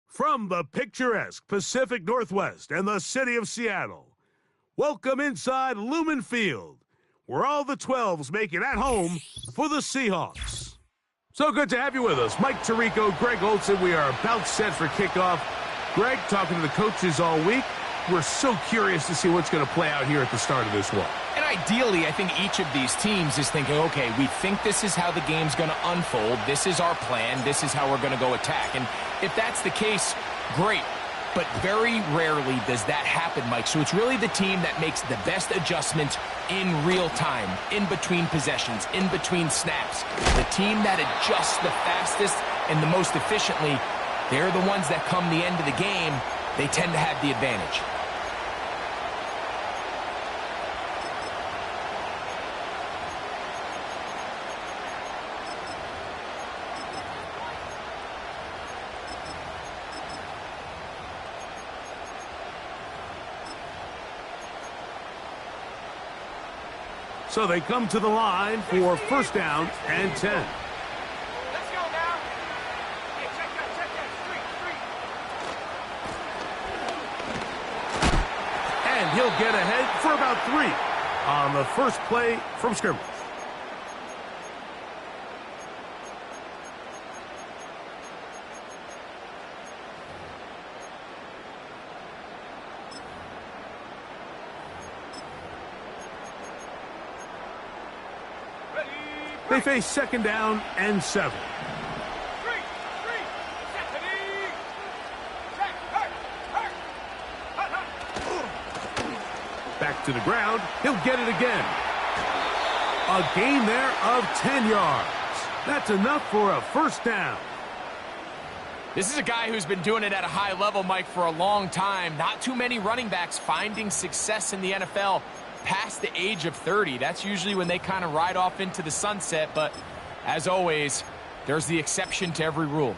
From the picturesque Pacific Northwest and the city of Seattle, welcome inside Lumen Field, where all the 12s make it at home for the Seahawks. So good to have you with us. Mike Tirico, Greg Olson. We are about set for kickoff. Greg, talking to the coaches all week. We're so curious to see what's going to play out here at the start of this one. And ideally, I think each of these teams is thinking, okay, we think this is how the game's going to unfold. This is our plan. This is how we're going to go attack. And if that's the case, great. But very rarely does that happen, Mike. So it's really the team that makes the best adjustments in real time, in between possessions, in between snaps. The team that adjusts the fastest and the most efficiently, they're the ones that come the end of the game, they tend to have the advantage. So they come to the line for 1st down and 10. Let's go now. Hey, check that. Street. And he'll get ahead for about 3 on the first play from scrimmage. They face second down and 7. Back to the ground. He'll get it again. A gain there of 10 yards. That's enough for a first down. This is a guy who's been doing it at a high level, Mike, for a long time. Not too many running backs finding success in the NFL past the age of 30. That's usually when they kind of ride off into the sunset, but as always, there's the exception to every rule.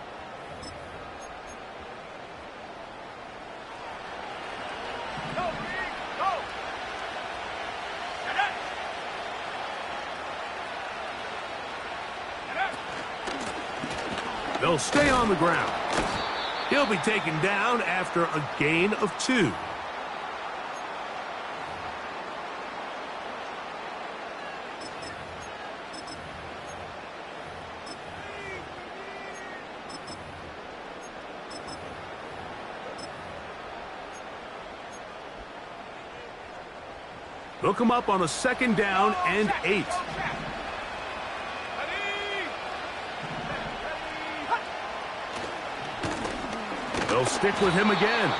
They'll stay on the ground. He'll be taken down after a gain of 2. They'll come up on a second down and 8. They'll stick with him again.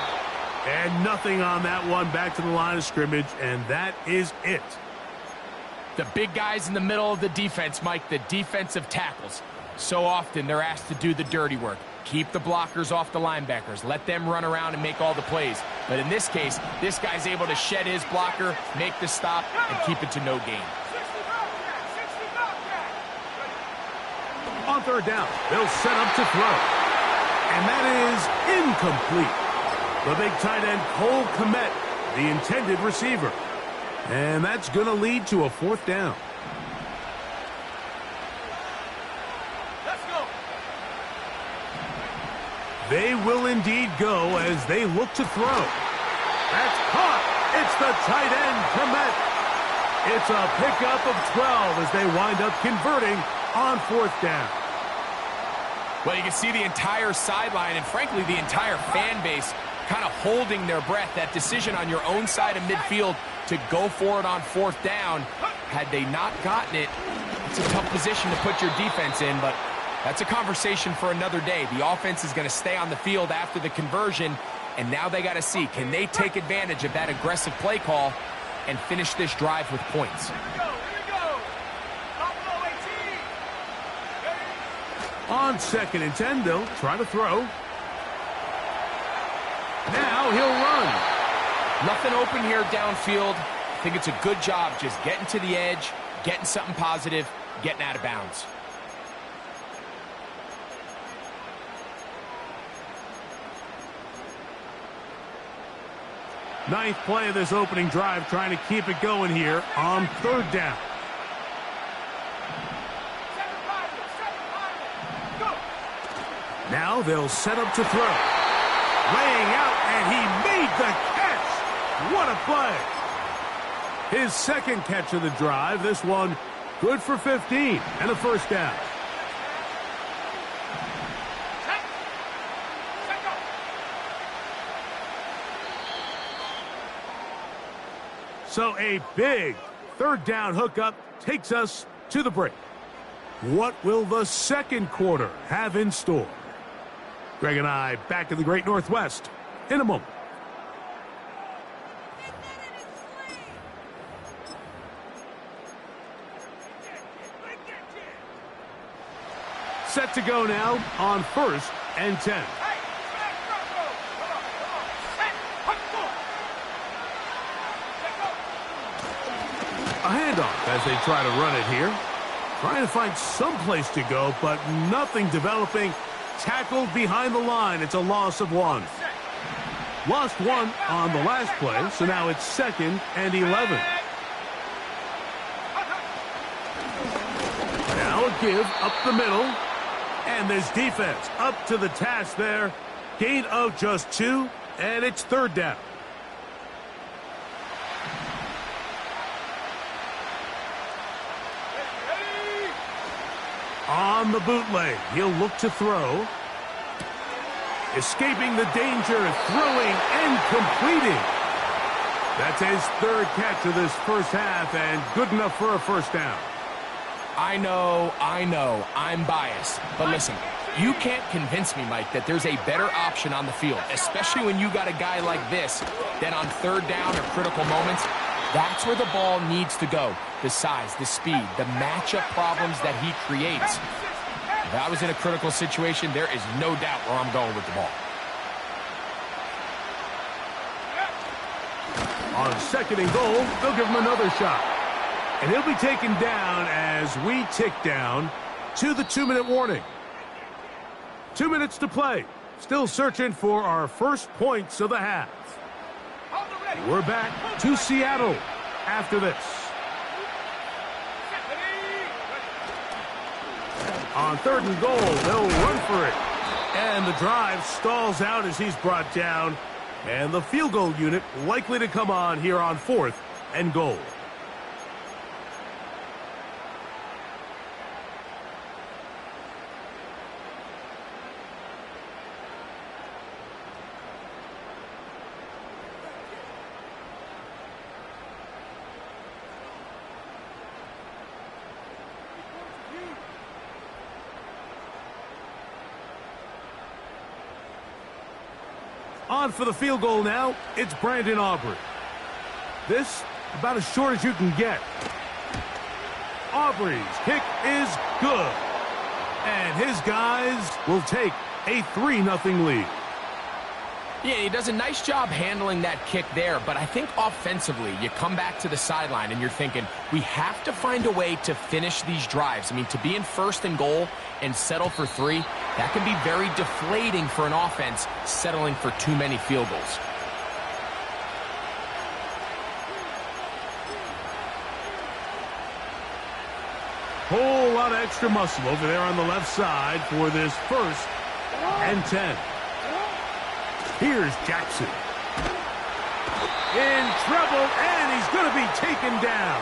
And nothing on that one. Back to the line of scrimmage, and that is it. The big guys in the middle of the defense, Mike, the defensive tackles. So often they're asked to do the dirty work. Keep the blockers off the linebackers. Let them run around and make all the plays. But in this case, this guy's able to shed his blocker, make the stop, and keep it to no gain. On third down, they'll set up to throw. And that is incomplete. The big tight end, Cole Kmet, the intended receiver. And that's going to lead to a fourth down. Let's go. They will indeed go as they look to throw. That's caught. It's the tight end, Kmet. It's a pickup of 12 as they wind up converting on fourth down. Well, you can see the entire sideline and, frankly, the entire fan base kind of holding their breath. That decision on your own side of midfield to go for it on fourth down, had they not gotten it, it's a tough position to put your defense in, but that's a conversation for another day. The offense is going to stay on the field after the conversion, and now they got to see, can they take advantage of that aggressive play call and finish this drive with points? On second and 10, they'll try to throw. Now he'll run. Nothing open here downfield. I think it's a good job just getting to the edge, getting something positive, getting out of bounds. Ninth play of this opening drive, trying to keep it going here on third down. Now they'll set up to throw. Laying out, and he made the catch. What a play. His second catch of the drive. This one good for 15 and a first down. So a big third down hookup takes us to the break. What will the second quarter have in store? Greg and I back in the Great Northwest in a moment. Set to go now on first and 10. A handoff as they try to run it here. Trying to find some place to go, but nothing developing. Tackled behind the line. It's a loss of 1. Lost 1 on the last play, so now it's second and 11. Now a give up the middle. And this defense up to the task there. Gain of just 2, and it's third down. On the bootleg, he'll look to throw. Escaping the danger, throwing and completing. That's his third catch of this first half, and good enough for a first down. I know, I'm biased. But listen, you can't convince me, Mike, that there's a better option on the field, especially when you got a guy like this, than on third down or critical moments. That's where the ball needs to go. The size, the speed, the matchup problems that he creates. If I was in a critical situation, there is no doubt where I'm going with the ball. On 2nd and goal, they'll give him another shot. And he'll be taken down as we tick down to the 2-minute warning. 2 minutes to play. Still searching for our first points of the half. We're back to Seattle after this. On 3rd and goal, they'll run for it. And the drive stalls out as he's brought down. And the field goal unit likely to come on here on 4th and goal. On for the field goal now, it's Brandon Aubrey. This, about as short as you can get. Aubrey's kick is good. And his guys will take a 3-0 lead. Yeah, he does a nice job handling that kick there, but I think offensively, you come back to the sideline and you're thinking, we have to find a way to finish these drives. I mean, to be in 1st and goal and settle for 3, that can be very deflating for an offense settling for too many field goals. Whole lot of extra muscle over there on the left side for this 1st and 10. Here's Jackson. In trouble, and he's going to be taken down.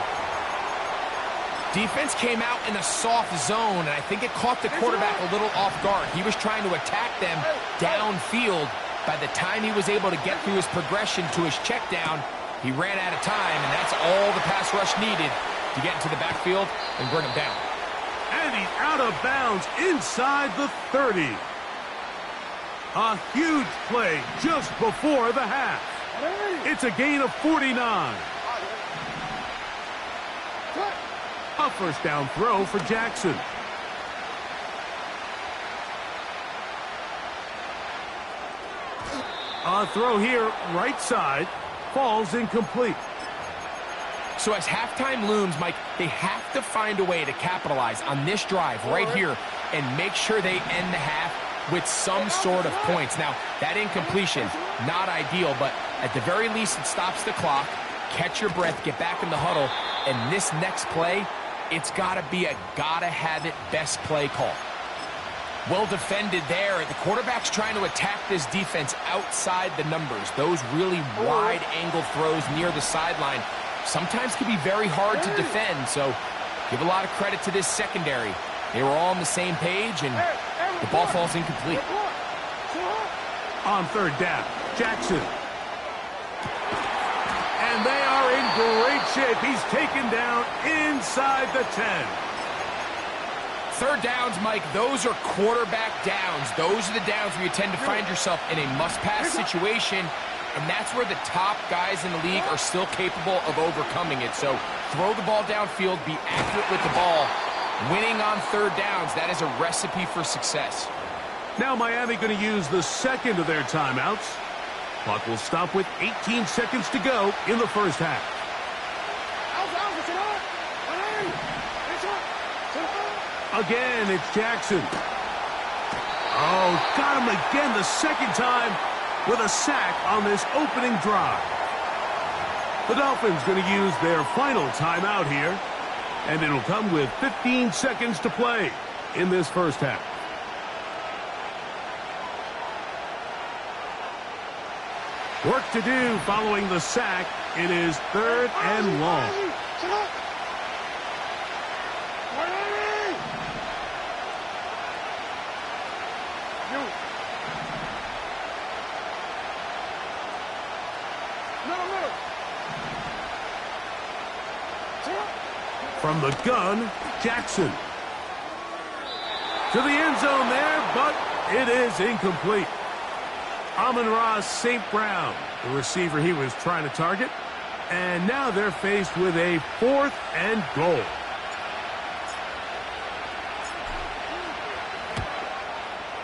Defense came out in a soft zone, and I think it caught the quarterback a little off guard. He was trying to attack them downfield. By the time he was able to get through his progression to his check down, he ran out of time, and that's all the pass rush needed to get into the backfield and bring him down. And he's out of bounds inside the 30. A huge play just before the half. It's a gain of 49. A 1st down throw for Jackson. A throw here, right side, falls incomplete. So as halftime looms, Mike, they have to find a way to capitalize on this drive right here and make sure they end the half with some sort of points. Now, that incompletion, not ideal, but at the very least, it stops the clock. Catch your breath, get back in the huddle, and this next play, it's got to be a gotta-have-it best play call. Well defended there. The quarterback's trying to attack this defense outside the numbers. Those really wide-angle throws near the sideline sometimes can be very hard to defend, so give a lot of credit to this secondary. They were all on the same page, and the ball falls incomplete. On 3rd down, Jackson. And they are in great shape. He's taken down inside the 10. 3rd downs, Mike, those are quarterback downs. Those are the downs where you tend to find yourself in a must-pass situation, and that's where the top guys in the league are still capable of overcoming it. So throw the ball downfield, be accurate with the ball. Winning on 3rd downs, that is a recipe for success. Now Miami going to use the 2nd of their timeouts. Clock will stop with 18 seconds to go in the 1st half. Again, it's Jackson. Oh, got him again the 2nd time with a sack on this opening drive. The Dolphins going to use their final timeout here, and it'll come with 15 seconds to play in this 1st half. Work to do following the sack. It is 3rd and long. From the gun, Jackson. To the end zone there, but it is incomplete. Amon-Ra St. Brown, the receiver he was trying to target. And now they're faced with a 4th and goal.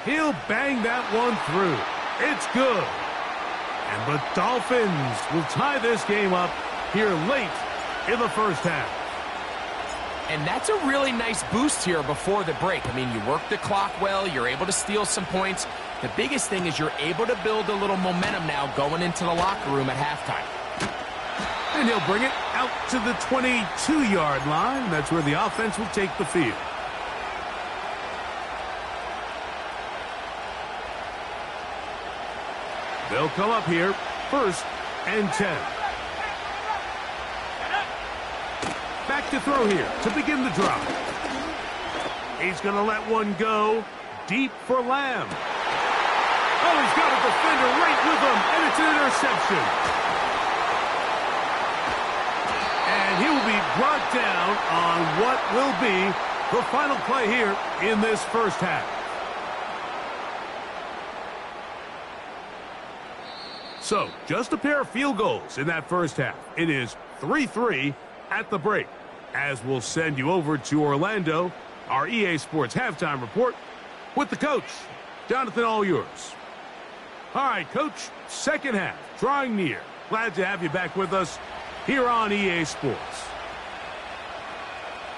He'll bang that one through. It's good. And the Dolphins will tie this game up here late in the first half. And that's a really nice boost here before the break. I mean, you work the clock well. You're able to steal some points. The biggest thing is you're able to build a little momentum now going into the locker room at halftime. And he'll bring it out to the 22-yard line. That's where the offense will take the field. They'll come up here, 1st and 10. Back to throw here to begin the drive. He's going to let one go deep for Lamb. Oh, he's got a defender right with him, and it's an interception. And he will be brought down on what will be the final play here in this first half. So, just a pair of field goals in that first half. It is 3-3 at the break, as we'll send you over to Orlando, our EA Sports halftime report with the coach. Jonathan, all yours. All right, Coach, second half, drawing near. Glad to have you back with us here on EA Sports.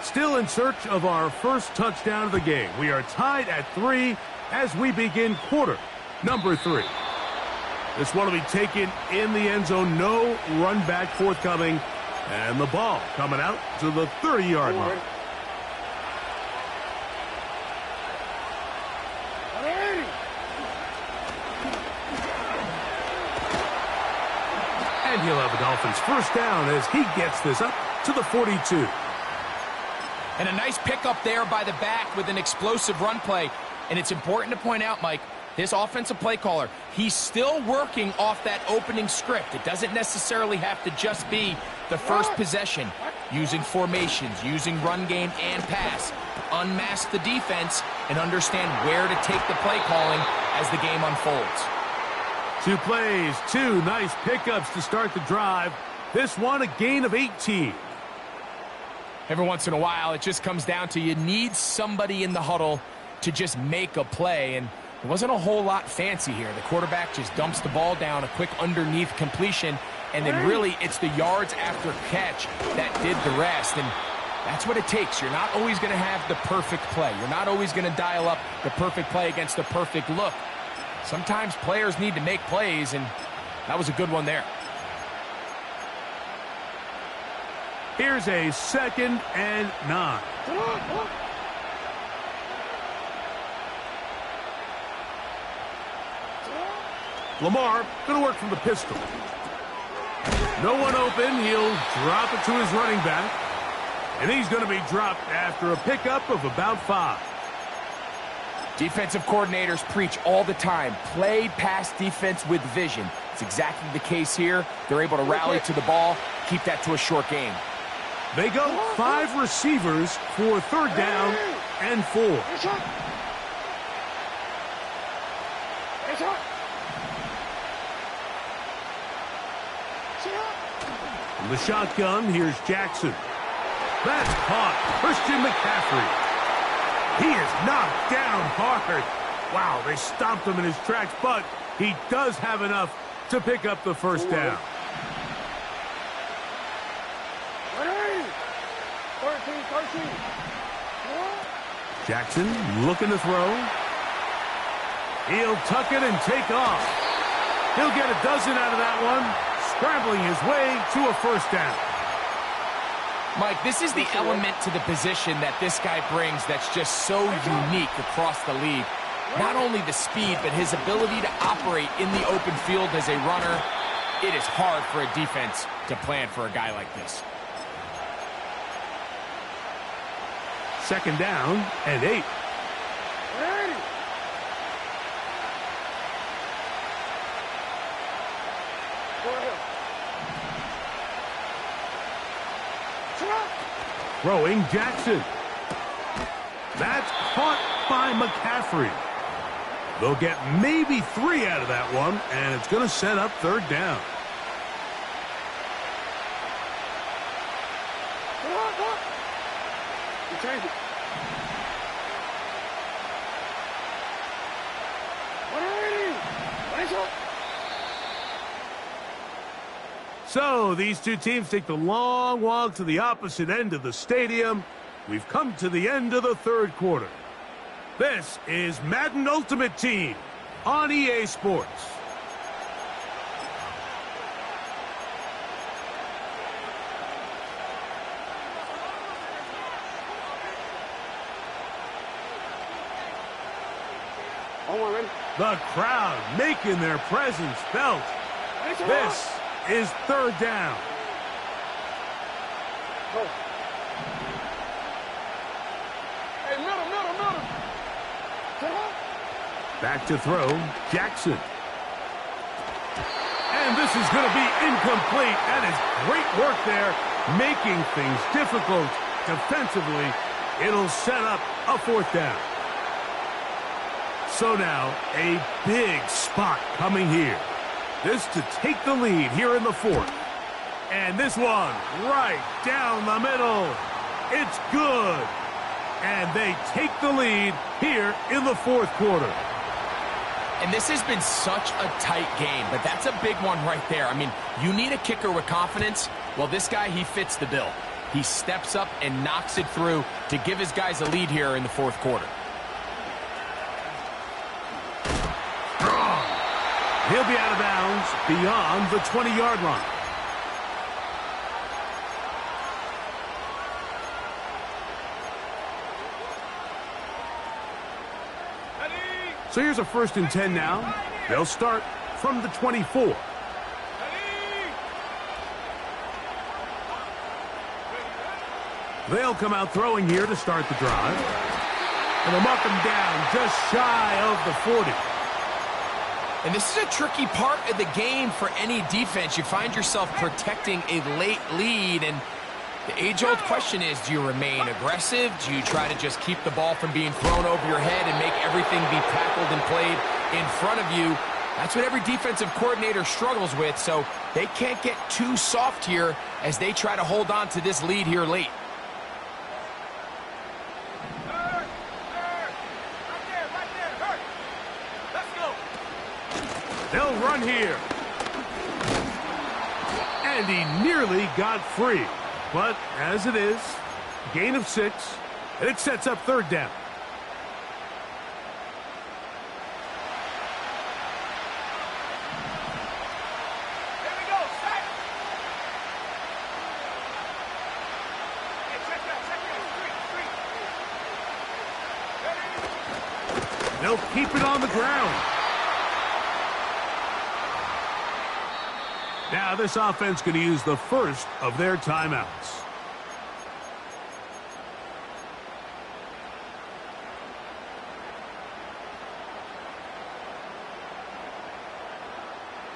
Still in search of our first touchdown of the game. We are tied at 3 as we begin quarter number 3. This one will be taken in the end zone. No run back forthcoming. And the ball coming out to the 30-yard line. And he'll have the Dolphins first down as he gets this up to the 42. And a nice pickup there by the back with an explosive run play. And it's important to point out, Mike, this offensive play caller, he's still working off that opening script. It doesn't necessarily have to just be the first possession. Using formations, using run game and pass. Unmask the defense and understand where to take the play calling as the game unfolds. 2 plays, 2 nice pickups to start the drive. This one a gain of 18. Every once in a while, it just comes down to you need somebody in the huddle to just make a play. And it wasn't a whole lot fancy here. The quarterback just dumps the ball down, a quick underneath completion, and then really it's the yards after catch that did the rest. And that's what it takes. You're not always going to have the perfect play. You're not always going to dial up the perfect play against the perfect look. Sometimes players need to make plays, and that was a good one there. Here's a 2nd and 9. Lamar going to work from the pistol. No one open. He'll drop it to his running back. And he's going to be dropped after a pickup of about 5. Defensive coordinators preach all the time, play pass defense with vision. It's exactly the case here. They're able to rally to the ball, keep that to a short game. They go 5 receivers for 3rd down and 4. From the shotgun, here's Jackson. That's caught. Christian McCaffrey. He is knocked down hard. Wow, they stopped him in his tracks, but he does have enough to pick up the first down. Jackson looking to throw. He'll tuck it and take off. He'll get a dozen out of that one, scrambling his way to a first down. Mike, this is the element to the position that this guy brings that's just so unique across the league. Not only the speed, but his ability to operate in the open field as a runner. It is hard for a defense to plan for a guy like this. 2nd down and 8. Throwing Jackson. That's caught by McCaffrey. They'll get maybe 3 out of that one, and it's going to set up third down. So these two teams take the long walk to the opposite end of the stadium. We've come to the end of the third quarter. This is Madden Ultimate Team on EA Sports. The crowd making their presence felt. This is third down. Back to throw, Jackson. And this is going to be incomplete. That is great work there, making things difficult defensively. It'll set up a fourth down. So now, a big spot coming here. This to take the lead here in the fourth. And this one right down the middle. It's good. And they take the lead here in the fourth quarter. And this has been such a tight game, but that's a big one right there. I mean, you need a kicker with confidence. Well, this guy, he fits the bill. He steps up and knocks it through to give his guys a lead here in the fourth quarter. He'll be out of bounds beyond the 20-yard line. So here's a 1st and 10 now. They'll start from the 24. They'll come out throwing here to start the drive. And them up and down just shy of the 40. And this is a tricky part of the game for any defense. You find yourself protecting a late lead, and the age-old question is, do you remain aggressive? Do you try to just keep the ball from being thrown over your head and make everything be tackled and played in front of you? That's what every defensive coordinator struggles with, so they can't get too soft here as they try to hold on to this lead here late. They'll run here. And he nearly got free. But as it is, gain of 6, and it sets up third down. Here we go, set. Hey, check that, street. They'll keep it on the ground. Now this offense going to use the first of their timeouts.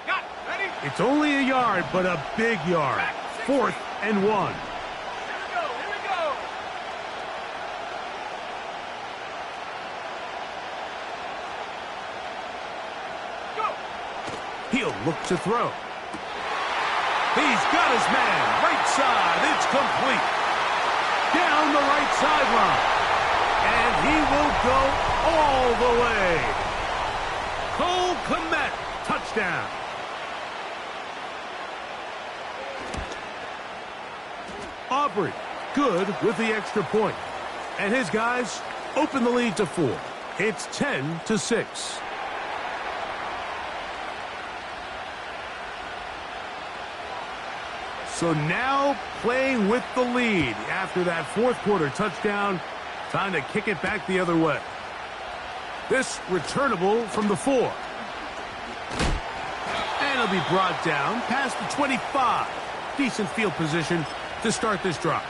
Got it, ready? It's only a yard, but a big yard. 4th and 1. Here we go, here we go. Go. He'll look to throw. He's got his man. Right side. It's complete. Down the right sideline. And he will go all the way. Cole Kmet. Touchdown. Aubrey. Good with the extra point. And his guys open the lead to 4. It's 10-6. So now playing with the lead after that fourth quarter touchdown. Time to kick it back the other way. This returnable from the 4. And it'll be brought down past the 25. Decent field position to start this drive.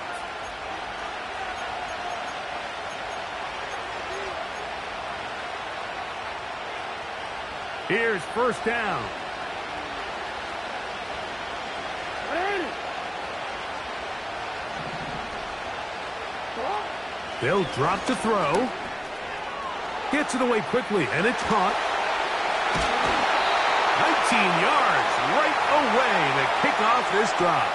Here's first down. They'll drop to throw. Gets it away quickly, and it's caught. 19 yards right away to kick off this drive.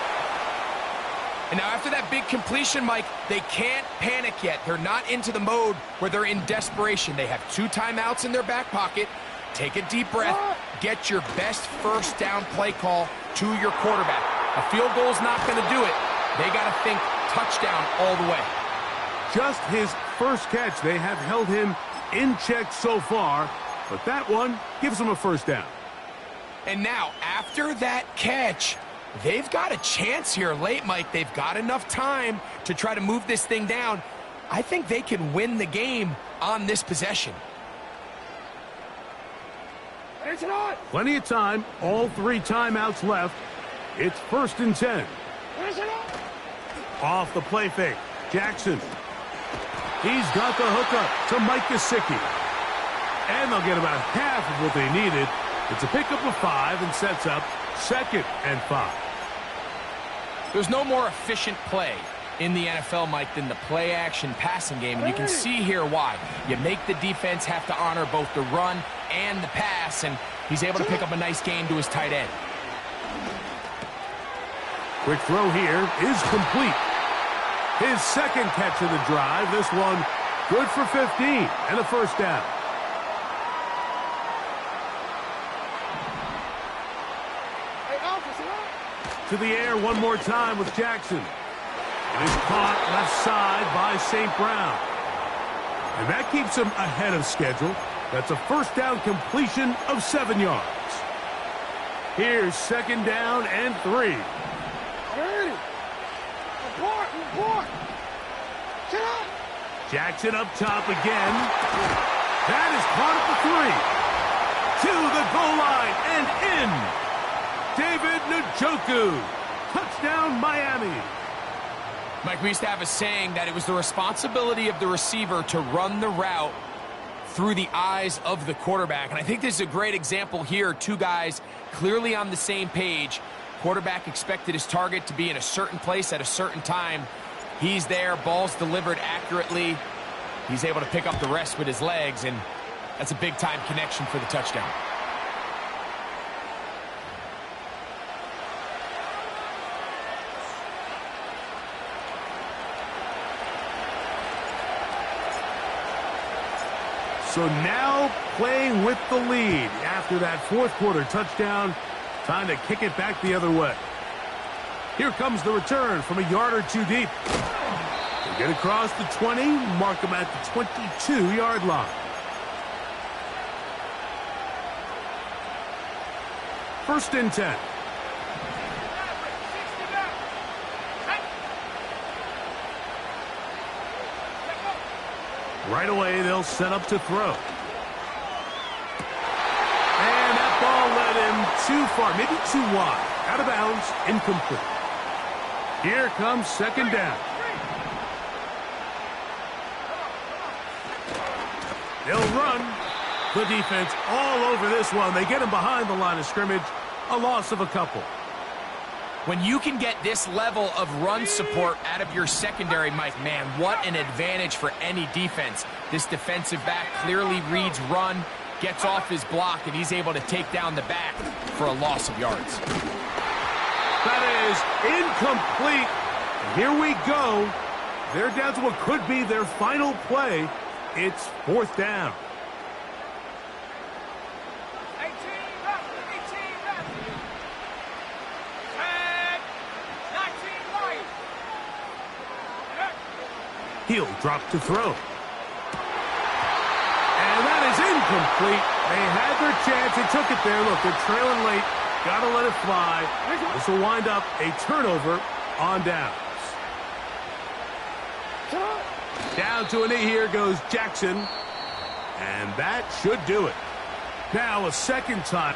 And now after that big completion, Mike, they can't panic yet. They're not into the mode where they're in desperation. They have 2 timeouts in their back pocket. Take a deep breath. Get your best first down play call to your quarterback. A field goal's not going to do it. They got to think touchdown all the way. Just his first catch. They have held him in check so far, but that one gives him a first down. And now, after that catch, they've got a chance here late, Mike. They've got enough time to try to move this thing down. I think they can win the game on this possession. Plenty of time. All 3 timeouts left. It's 1st and 10. Off the play fake. Jackson. He's got the hookup to Mike Gesicki. And they'll get about half of what they needed. It's a pickup of 5 and sets up 2nd and 5. There's no more efficient play in the NFL, Mike, than the play-action passing game. And you can see here why. You make the defense have to honor both the run and the pass, and he's able to pick up a nice gain to his tight end. Quick throw here is complete. His 2nd catch of the drive. This one good for 15 and a first down. To the air one more time with Jackson. It is caught left side by St. Brown. And that keeps him ahead of schedule. That's a first down completion of 7 yards. Here's 2nd down and 3. Jackson up top again. That is caught at the 3. To the goal line and in. David Njoku. Touchdown, Miami. Mike, we used to have a saying that it was the responsibility of the receiver to run the route through the eyes of the quarterback. And I think this is a great example here. 2 guys clearly on the same page. Quarterback expected his target to be in a certain place at a certain time. He's there, ball's delivered accurately. He's able to pick up the rest with his legs, and that's a big-time connection for the touchdown. So now playing with the lead after that 4th quarter touchdown. Time to kick it back the other way. Here comes the return from a yard or 2 deep. They get across the 20, mark them at the 22-yard line. First and 10. Right away, they'll set up to throw. And that ball led him too far, maybe too wide. Out of bounds, incomplete. Here comes 2nd down. They'll run. The defense all over this one. They get him behind the line of scrimmage. A loss of a couple. When you can get this level of run support out of your secondary, Mike, man, what an advantage for any defense. This defensive back clearly reads run, gets off his block, and he's able to take down the back for a loss of yards. That is incomplete. Here we go. They're down to what could be their final play. It's 4th down. 18 left, 18 left. 10, 19 right. He'll drop to throw. And that is incomplete. They had their chance. They took it there. Look, they're trailing late. Got to let it fly. This will wind up a turnover on downs. Down to a knee here goes Jackson. And that should do it. Now a 2nd time.